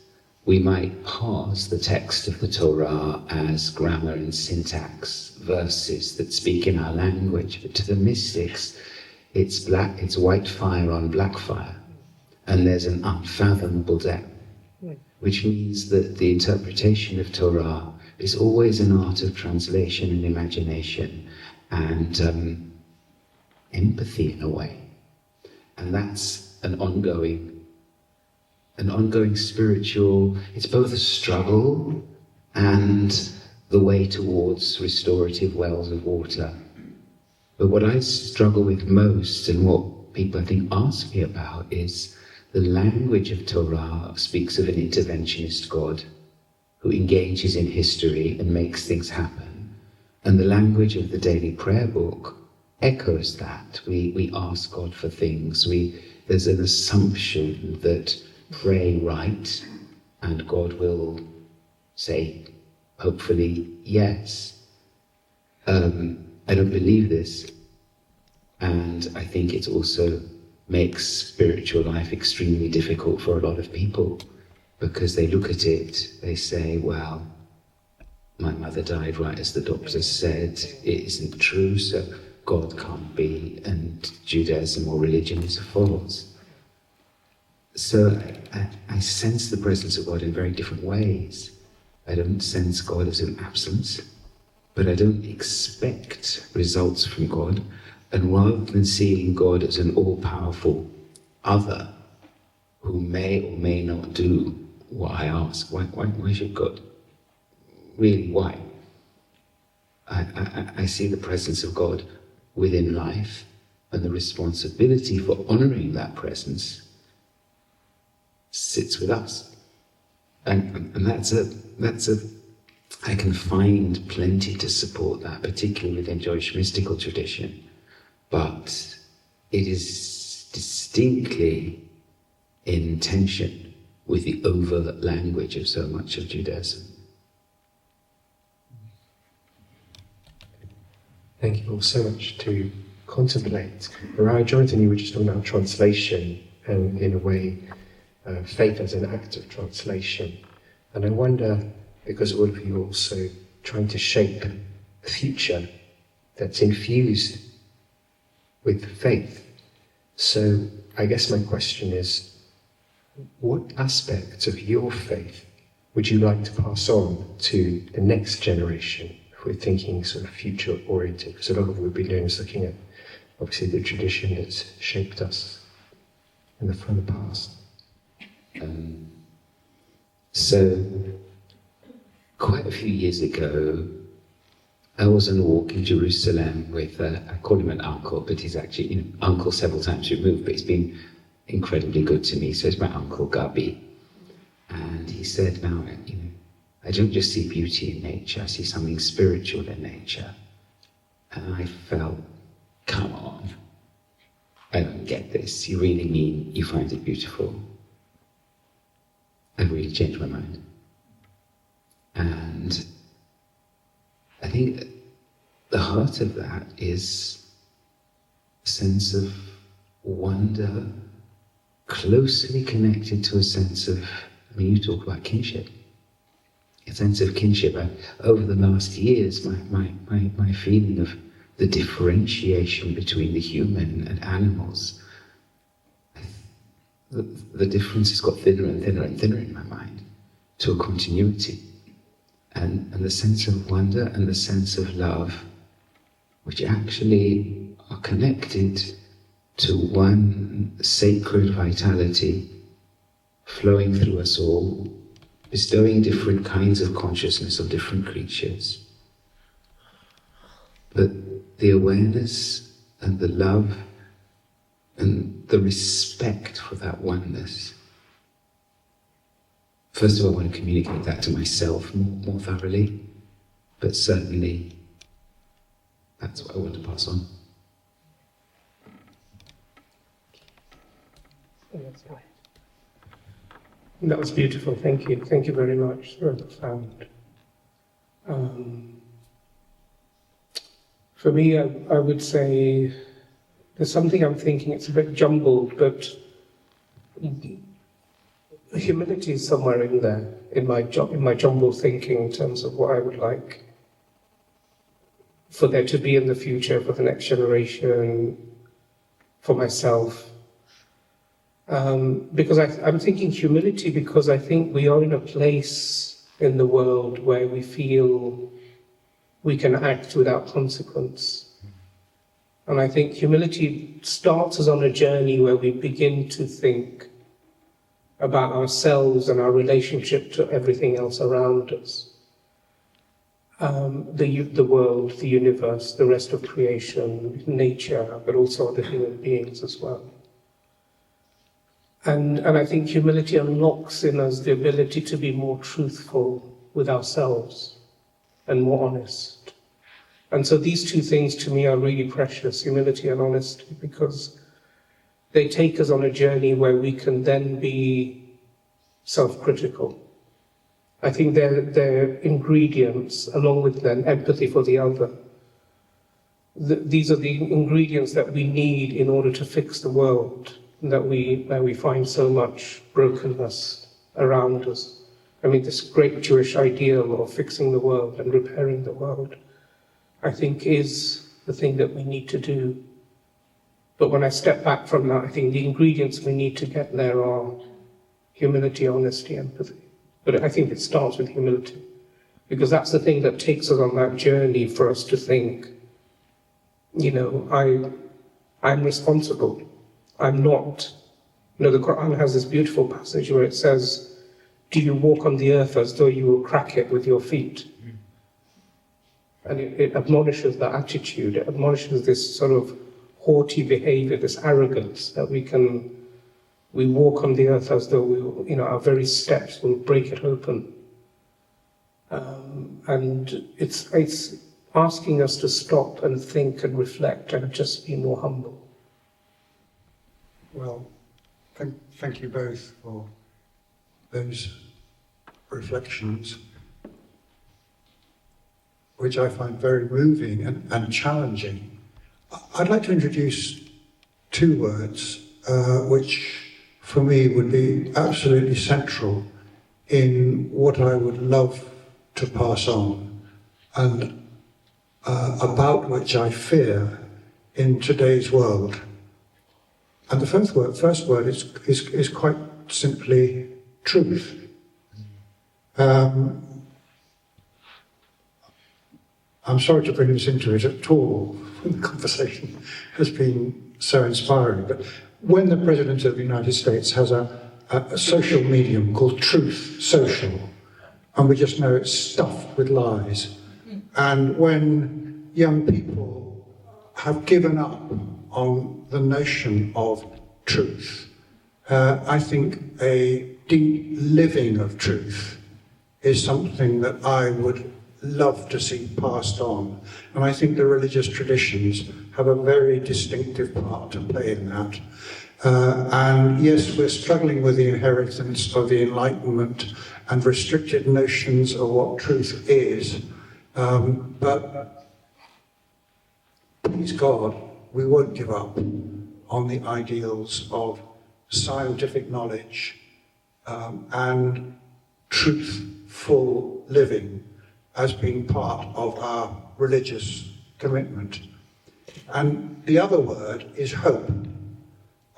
we might parse the text of the Torah as grammar and syntax, verses that speak in our language, but to the mystics, it's white fire on black fire, and there's an unfathomable depth, which means that the interpretation of Torah is always an art of translation and imagination and empathy in a way. And that's an ongoing spiritual, it's both a struggle and the way towards restorative wells of water. But what I struggle with most, and what people I think ask me about, is the language of Torah speaks of an interventionist God who engages in history and makes things happen. And the language of the daily prayer book echoes that. We ask God for things. There's an assumption that pray right and God will say, hopefully, yes. I don't believe this. And I think it also makes spiritual life extremely difficult for a lot of people, because they look at it, they say, well, my mother died right as the doctor said, it isn't true, so God can't be, and Judaism or religion is false. So I sense the presence of God in very different ways. I don't sense God as an absence, but I don't expect results from God. And rather than seeing God as an all-powerful other who may or may not do what I ask, why should God? Really, why? I see the presence of God within life, and the responsibility for honouring that presence sits with us. And that's I can find plenty to support that, particularly within Jewish mystical tradition. But it is distinctly in tension with the overt language of so much of Judaism.
Thank you all so much to contemplate. Rabbi Jonathan, you were just talking about translation, and in a way, faith as an act of translation. And I wonder, because all of you are also trying to shape a future that's infused with faith. So I guess my question is, what aspects of your faith would you like to pass on to the next generation, if we're thinking sort of future oriented? Because a lot of what we've been doing is looking at, obviously, the tradition that's shaped us from the past.
So, quite a few years ago, I was on a walk in Jerusalem with, I call him an uncle, but he's actually, uncle several times removed, but he's been incredibly good to me. So it's my uncle Gabi. And he said, now, I don't just see beauty in nature, I see something spiritual in nature. And I felt, come on, I don't get this. You really mean you find it beautiful? I really changed my mind. And I think the heart of that is a sense of wonder, closely connected to a sense of, you talk about kinship, a sense of kinship. Over the last years, my feeling of the differentiation between the human and animals, the difference has got thinner and thinner and thinner in my mind to a continuity. And the sense of wonder and the sense of love, which actually are connected to one sacred vitality flowing through us all, bestowing different kinds of consciousness on different creatures. But the awareness and the love and the respect for that oneness. First of all, I want to communicate that to myself more thoroughly, but certainly that's what I want to pass on.
That was beautiful. Thank you. Thank you very much. Very profound. For me, I would say there's something I'm thinking. It's a bit jumbled, but humility is somewhere in there, in my jumbled thinking in terms of what I would like for there to be in the future, for the next generation, for myself. Because I'm thinking humility because I think we are in a place in the world where we feel we can act without consequence. And I think humility starts us on a journey where we begin to think about ourselves and our relationship to everything else around us. The world, the universe, the rest of creation, nature, but also other human beings as well. And I think humility unlocks in us the ability to be more truthful with ourselves and more honest. And so these two things to me are really precious, humility and honesty, because they take us on a journey where we can then be self-critical. I think they're ingredients, along with then empathy for the other. These are the ingredients that we need in order to fix the world, where we find so much brokenness around us. I mean, this great Jewish ideal of fixing the world and repairing the world, I think is the thing that we need to do. But when I step back from that, I think the ingredients we need to get there are humility, honesty, empathy. But I think it starts with humility, because that's the thing that takes us on that journey for us to think, I'm responsible. I'm not. The Quran has this beautiful passage where it says, do you walk on the earth as though you will crack it with your feet? And it admonishes that attitude. It admonishes this sort of haughty behavior, this arrogance that we walk on the earth as though our very steps will break it open. And it's asking us to stop and think and reflect and just be more humble.
Well, thank you both for those reflections, which I find very moving and challenging. I'd like to introduce two words which for me would be absolutely central in what I would love to pass on and about which I fear in today's world. And the first word is quite simply truth. I'm sorry to bring this into it at all. The conversation has been so inspiring. But when the President of the United States has a social medium called Truth Social, and we just know it's stuffed with lies, and when young people have given up on the notion of truth, I think a deep living of truth is something that I would love to see passed on. And I think the religious traditions have a very distinctive part to play in that. And yes, we're struggling with the inheritance of the Enlightenment and restricted notions of what truth is. But please God, we won't give up on the ideals of scientific knowledge and truthful living as being part of our religious commitment. And the other word is hope.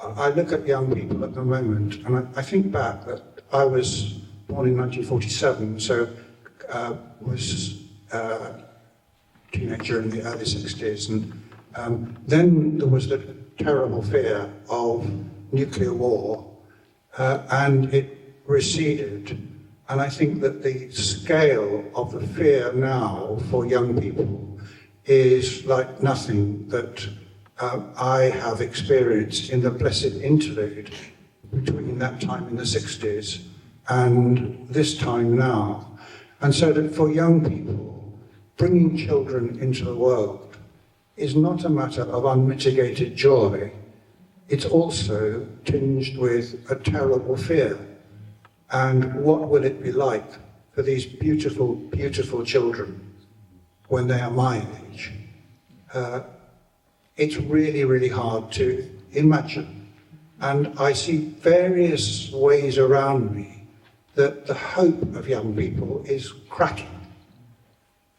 I look at young people at the moment, and I think back that I was born in 1947, so was a teenager in the early 60s, and then there was the terrible fear of nuclear war, and it receded. And I think that the scale of the fear now for young people is like nothing that I have experienced in the blessed interlude between that time in the 60s and this time now. And so that for young people, bringing children into the world is not a matter of unmitigated joy. It's also tinged with a terrible fear. And what will it be like for these beautiful, beautiful children when they are my age? It's really, really hard to imagine And I see various ways around me that the hope of young people is cracking.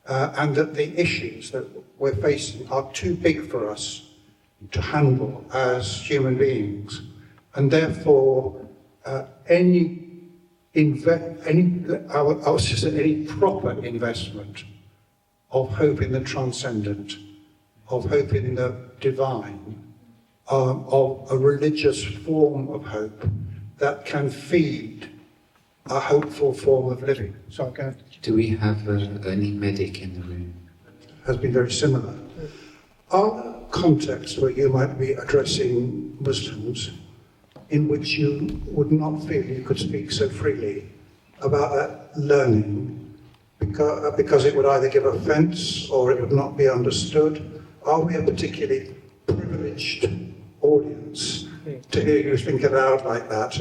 And that the issues that we're facing are too big for us to handle as human beings. And therefore, any proper investment of hope in the transcendent, of hope in the divine, of a religious form of hope that can feed a hopeful form of living. So again,
Do we have any medic in the room?
has been very similar. Are there contexts where you might be addressing Muslims in which you would not feel you could speak so freely about that learning because it would either give offence or it would not be understood? Are we a particularly privileged audience to hear you think it out like that?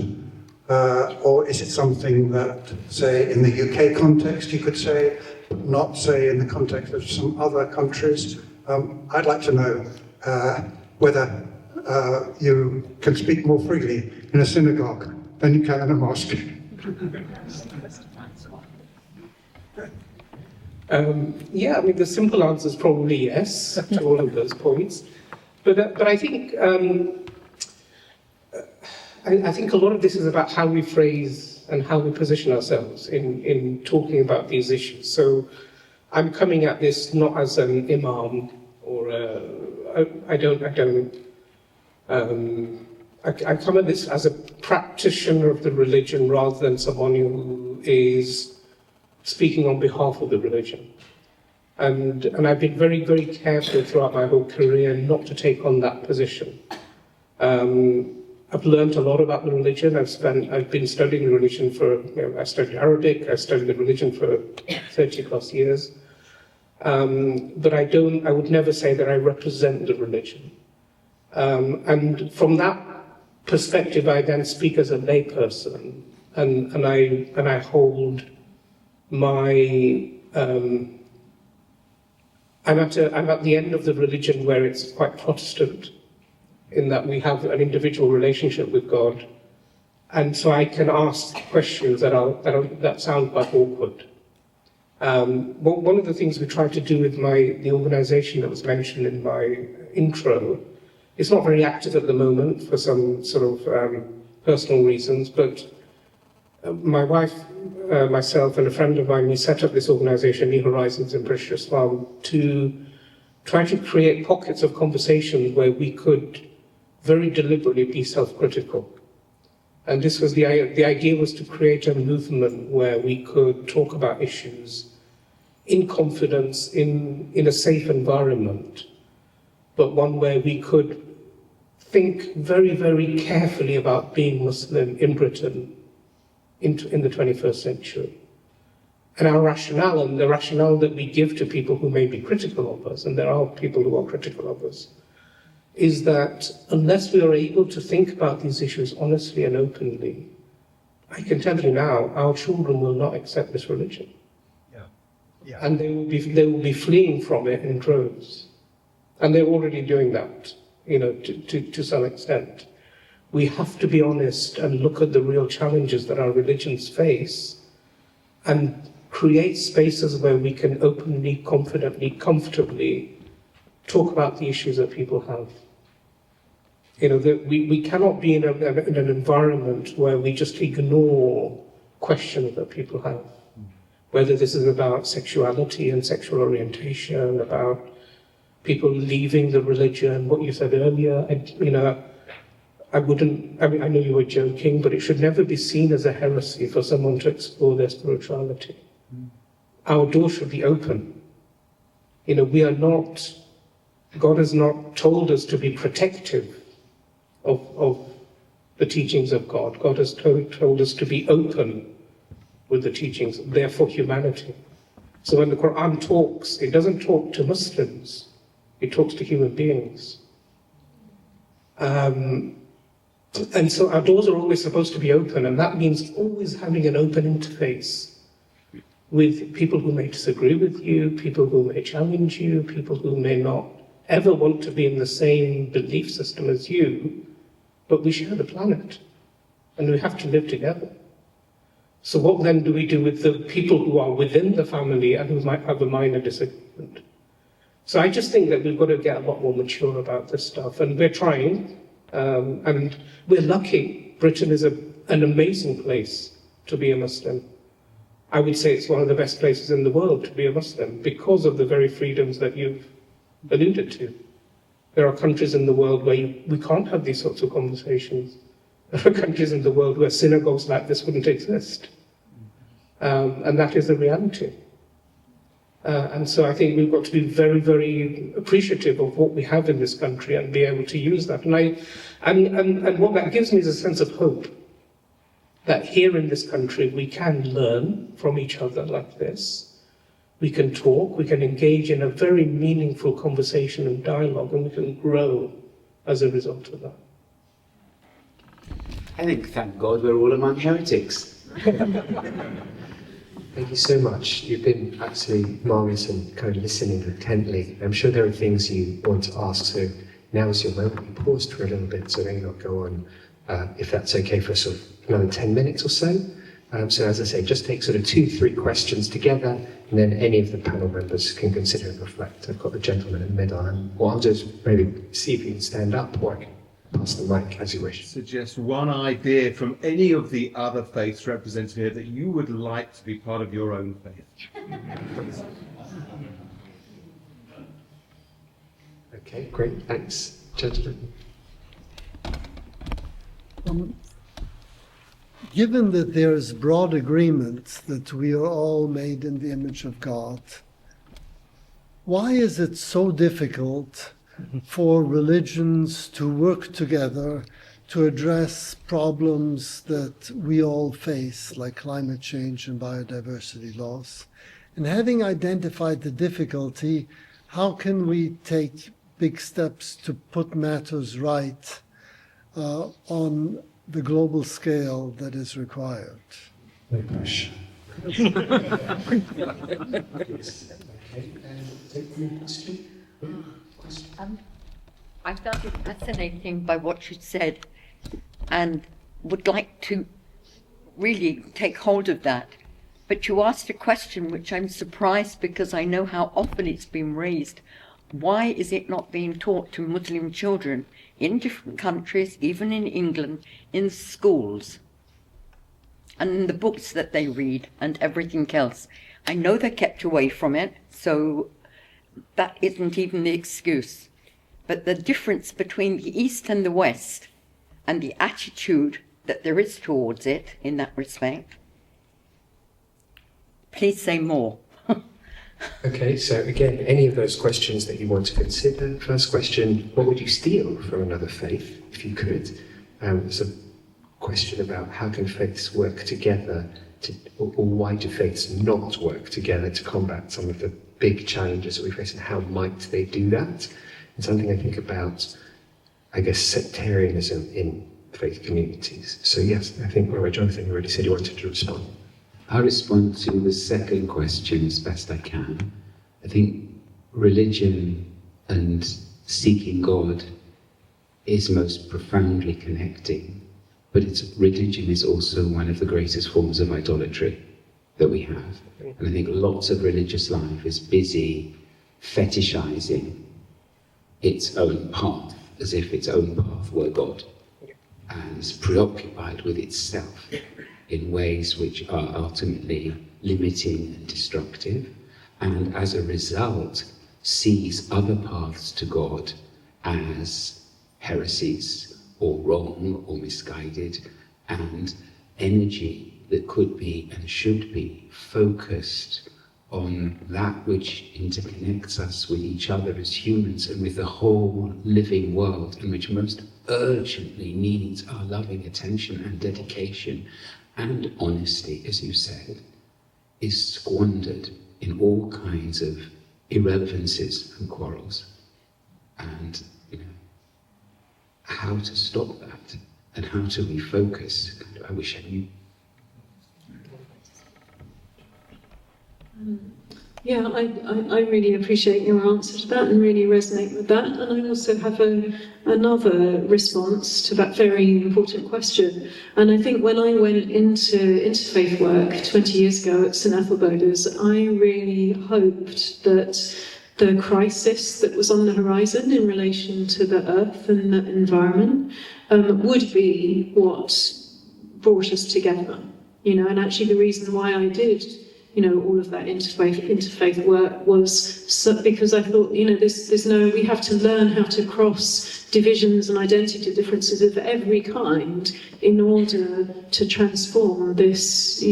Or is it something that, say, in the UK context you could say, but not say in the context of some other countries? I'd like to know whether you can speak more freely in a synagogue than you can in a mosque.
Yeah, I mean, the simple answer is probably yes to all of those points. But I think I think a lot of this is about how we phrase and how we position ourselves in talking about these issues. So I'm coming at this not as an imam or I come at this as a practitioner of the religion rather than someone who is speaking on behalf of the religion. And I've been very, very careful throughout my whole career not to take on that position. I've learned a lot about the religion. I've been studying the religion for, I studied Arabic, I studied the religion for 30 plus years. But I would never say that I represent the religion. And from that perspective, I then speak as a layperson, and I hold my, I'm at the end of the religion where it's quite Protestant, in that we have an individual relationship with God, and so I can ask questions that sound quite awkward. One of the things we try to do with the organisation that was mentioned in my intro, it's not very active at the moment for some sort of personal reasons, but my wife, myself and a friend of mine, we set up this organisation, New Horizons in British Islam, to try to create pockets of conversations where we could very deliberately be self-critical. And this was the idea was to create a movement where we could talk about issues in confidence, in a safe environment, but one where we could think very, very carefully about being Muslim in Britain in the 21st century. And our rationale, and the rationale that we give to people who may be critical of us, and there are people who are critical of us, is that unless we are able to think about these issues honestly and openly, I can tell you now, our children will not accept this religion. Yeah. And they will be fleeing from it in droves. And they're already doing that, to some extent. We have to be honest and look at the real challenges that our religions face and create spaces where we can openly, confidently, comfortably talk about the issues that people have. We cannot be in an environment where we just ignore questions that people have. Whether this is about sexuality and sexual orientation, about people leaving the religion, what you said earlier, I know you were joking, but it should never be seen as a heresy for someone to explore their spirituality. Our door should be open. God has not told us to be protective of the teachings of God. God has told us to be open with the teachings, therefore humanity. So when the Quran talks, it doesn't talk to Muslims, it talks to human beings. And so our doors are always supposed to be open, and that means always having an open interface with people who may disagree with you, people who may challenge you, people who may not ever want to be in the same belief system as you, but we share the planet, and we have to live together. So what then do we do with the people who are within the family and who might have a minor disagreement? So I just think that we've got to get a lot more mature about this stuff, and we're trying, and we're lucky. Britain is an amazing place to be a Muslim. I would say it's one of the best places in the world to be a Muslim because of the very freedoms that you've alluded to. There are countries in the world where we can't have these sorts of conversations. There are countries in the world where synagogues like this wouldn't exist. And that is the reality. And so I think we've got to be very, very appreciative of what we have in this country and be able to use that. And what that gives me is a sense of hope that here in this country we can learn from each other like this. We can talk, we can engage in a very meaningful conversation and dialogue, and we can grow as a result of that.
I think, thank God, we're all among heretics.
Thank you so much. You've been absolutely marvellous and kind of listening intently. I'm sure there are things you want to ask, so now is your moment. You paused for a little bit, so may not go on, if that's okay, for sort of another 10 minutes or so. So as I say, just take sort of 2-3 questions together, and then any of the panel members can consider and reflect. I've got the gentleman in the middle, and what I'll just maybe see if you can stand up, or I can pass the mic as you wish.
Suggest one idea from any of the other faiths represented here that you would like to be part of your own faith.
Okay, great, thanks. Gentlemen.
Given that there is broad agreement that we are all made in the image of God, why is it so difficult for religions to work together to address problems that we all face, like climate change and biodiversity loss? And having identified the difficulty, how can we take big steps to put matters right on the global scale that is required?
No push.
I found it fascinating by what you said and would like to really take hold of that. But you asked a question which I'm surprised because I know how often it's been raised. Why is it not being taught to Muslim children in different countries, even in England, in schools and in the books that they read and everything else? I know they're kept away from it, so that isn't even the excuse. But the difference between the East and the West and the attitude that there is towards it in that respect, please say more.
Okay, so again, any of those questions that you want to consider. First question, what would you steal from another faith, if you could? There's a question about how can faiths work together, or why do faiths not work together to combat some of the big challenges that we face, and how might they do that? And something I think about, I guess, sectarianism in faith communities. So yes, I think Rabbi Jonathan, you already said you wanted to respond.
I'll respond to the second question as best I can. I think religion and seeking God is most profoundly connecting, but religion is also one of the greatest forms of idolatry that we have. And I think lots of religious life is busy fetishizing its own path, as if its own path were God, and is preoccupied with itself in ways which are ultimately limiting and destructive, and as a result sees other paths to God as heresies or wrong or misguided, and energy that could be and should be focused on that which interconnects us with each other as humans and with the whole living world, and which most urgently needs our loving attention and dedication and honesty, as you said, is squandered in all kinds of irrelevances and quarrels. And how to stop that and how to refocus, I wish I knew.
Yeah, I really appreciate your answer to that and really resonate with that. And I also have another response to that very important question. And I think when I went into interfaith work 20 years ago at St Ethelburga's, I really hoped that the crisis that was on the horizon in relation to the earth and the environment would be what brought us together. And actually the reason why I did all of that interfaith work was because I thought, we have to learn how to cross divisions and identity differences of every kind in order to transform this,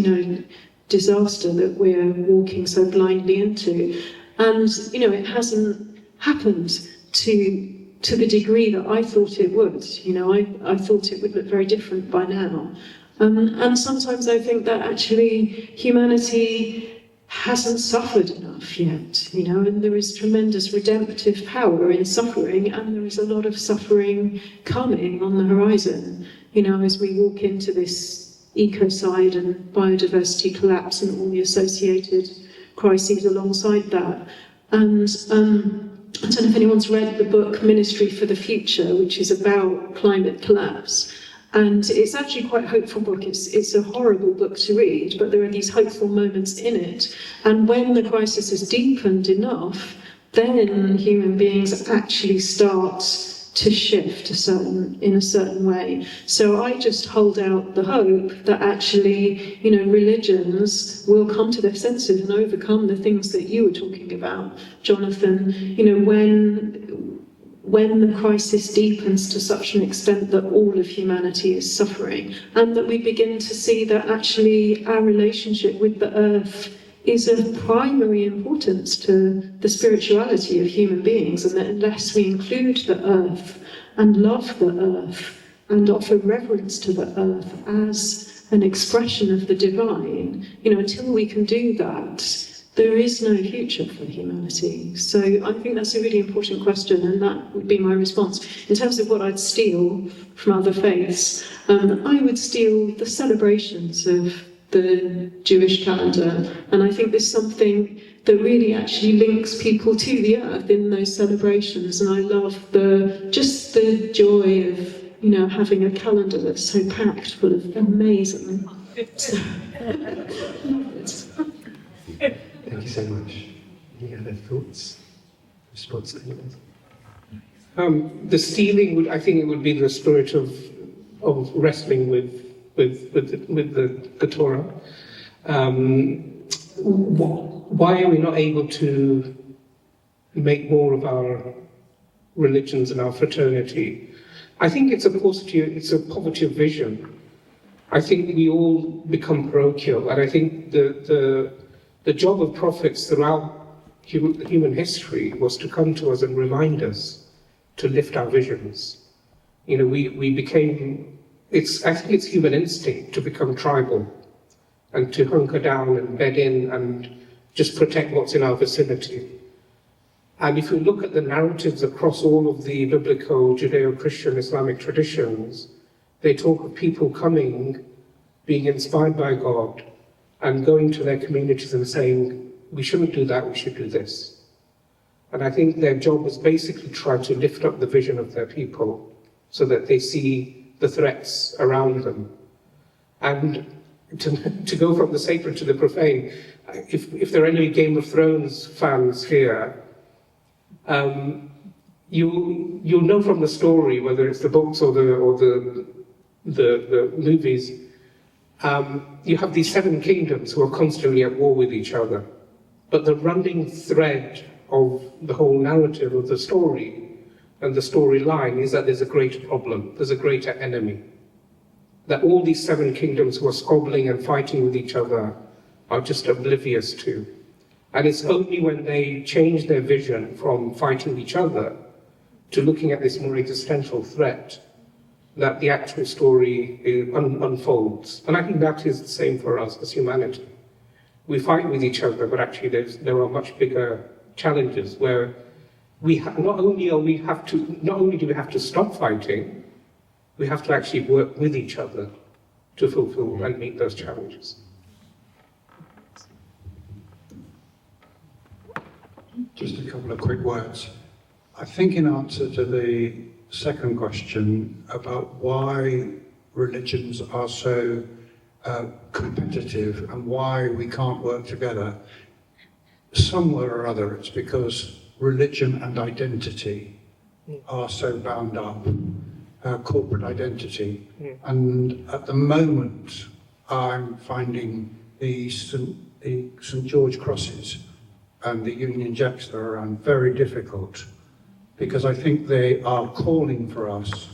disaster that we're walking so blindly into. And, it hasn't happened to the degree that I thought it would. I thought it would look very different by now. And sometimes I think that actually humanity hasn't suffered enough yet, and there is tremendous redemptive power in suffering, and there is a lot of suffering coming on the horizon, as we walk into this ecocide and biodiversity collapse and all the associated crises alongside that. And I don't know if anyone's read the book Ministry for the Future, which is about climate collapse. And it's actually quite a hopeful book. It's a horrible book to read, but there are these hopeful moments in it. And when the crisis has deepened enough, then human beings actually start to shift in a certain way. So I just hold out the hope that actually, religions will come to their senses and overcome the things that you were talking about, Jonathan. When the crisis deepens to such an extent that all of humanity is suffering, and that we begin to see that actually our relationship with the earth is of primary importance to the spirituality of human beings, and that unless we include the earth and love the earth and offer reverence to the earth as an expression of the divine, until we can do that, there is no future for humanity. So I think that's a really important question, and that would be my response. In terms of what I'd steal from other faiths, I would steal the celebrations of the Jewish calendar, and I think there's something that really actually links people to the earth in those celebrations, and I love the joy of having a calendar that's so packed full of amazing.
Thank you so much. Any other thoughts? Response to that?
The stealing I think it would be the spirit of wrestling with the Torah. Why are we not able to make more of our religions and our fraternity? I think it's a poverty of vision. I think we all become parochial, and I think the job of prophets throughout human history was to come to us and remind us to lift our visions. We became, I think it's human instinct to become tribal and to hunker down and bed in and just protect what's in our vicinity. And if you look at the narratives across all of the biblical Judeo-Christian Islamic traditions, they talk of people coming, being inspired by God, and going to their communities and saying, we shouldn't do that, we should do this. And I think their job was basically try to lift up the vision of their people so that they see the threats around them. And to go from the sacred to the profane, if there are any Game of Thrones fans here, you'll know from the story, whether it's the books or the movies, you have these 7 kingdoms who are constantly at war with each other. But the running thread of the whole narrative of the story and the storyline is that there's a greater problem, there's a greater enemy. That all these 7 kingdoms who are squabbling and fighting with each other are just oblivious to. And it's only when they change their vision from fighting each other to looking at this more existential threat that the actual story unfolds. And I think that is the same for us as humanity. We fight with each other, but actually there are much bigger challenges where not only do we have to stop fighting, we have to actually work with each other to fulfill and meet those challenges.
Just a couple of quick words. I think in answer to the second question about why religions are so competitive and why we can't work together, somewhere or other it's because religion and identity are so bound up, corporate identity. And at the moment, I'm finding the St. George crosses and the Union Jacks that are around very difficult, because I think they are calling for us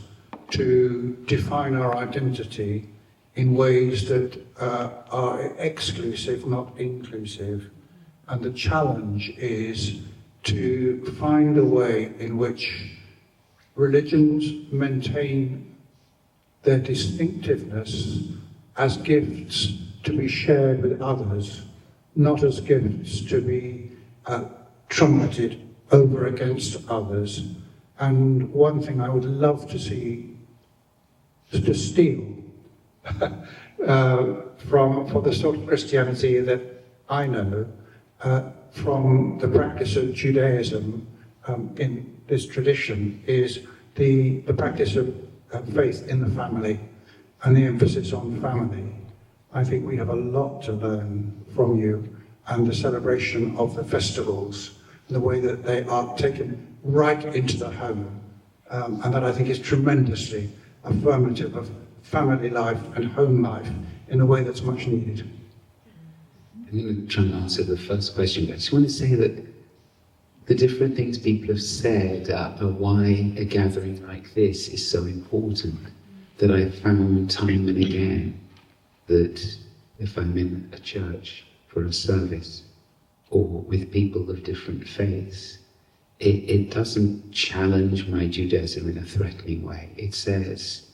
to define our identity in ways that are exclusive, not inclusive. And the challenge is to find a way in which religions maintain their distinctiveness as gifts to be shared with others, not as gifts to be trumpeted over against others. And one thing I would love to see, to steal for the sort of Christianity that I know, from the practice of Judaism in this tradition, is the practice of faith in the family and the emphasis on family. I think we have a lot to learn from you and the celebration of the festivals, the way that they are taken right into the home, and that I think is tremendously affirmative of family life and home life in a way that's much needed.
I'm going to try and answer the first question, but I just want to say that the different things people have said are why a gathering like this is so important, that I've found time and again that if I'm in a church for a service or with people of different faiths, it doesn't challenge my Judaism in a threatening way. It says,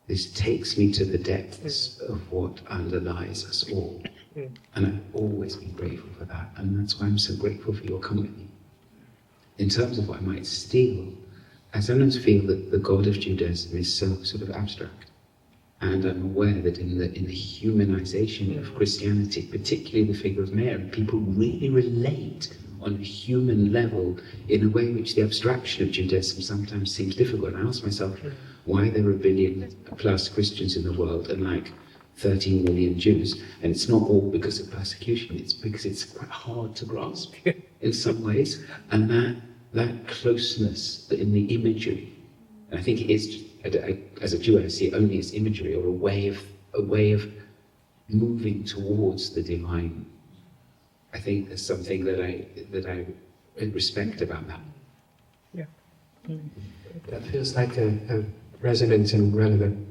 this takes me to the depths of what underlies us all. And I've always been grateful for that, and that's why I'm so grateful for your company. In terms of what I might steal, I sometimes feel that the God of Judaism is so sort of abstract. And I'm aware that in the humanization of Christianity, particularly the figure of Mary, people really relate on a human level in a way in which the abstraction of Judaism sometimes seems difficult. And I ask myself why there are 1 billion plus Christians in the world and like 13 million Jews, and it's not all because of persecution, it's because it's quite hard to grasp in some ways, and that closeness in the imagery, and I think it is, as a Jew I see it only as imagery or a way of moving towards the divine. I think there's something that I respect about that.
Yeah.
That feels like a resonant and relevant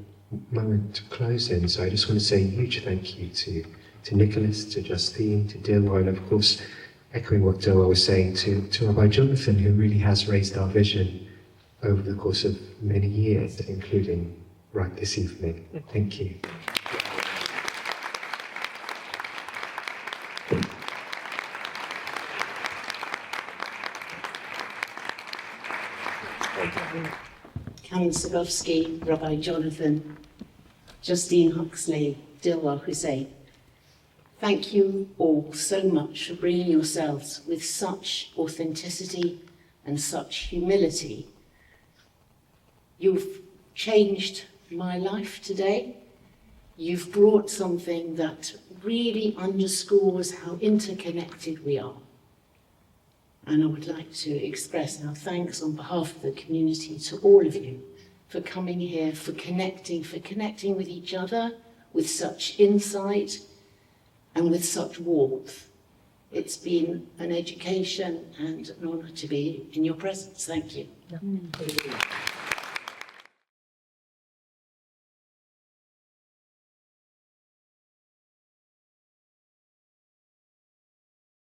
moment to close in. So I just want to say a huge thank you to Nicholas, to Justine, to Dilwar, and of course, echoing what Dilwar was saying, to Rabbi Jonathan, who really has raised our vision over the course of many years, including right this evening. Thank you.
Nicholas Sagovsky, Rabbi Jonathan, Justine Huxley, Dilwar Hussain. Thank you all so much for bringing yourselves with such authenticity and such humility. You've changed my life today. You've brought something that really underscores how interconnected we are. And I would like to express our thanks on behalf of the community to all of you for coming here, for connecting with each other with such insight and with such warmth. It's been an education and an honour to be in your presence. Thank you.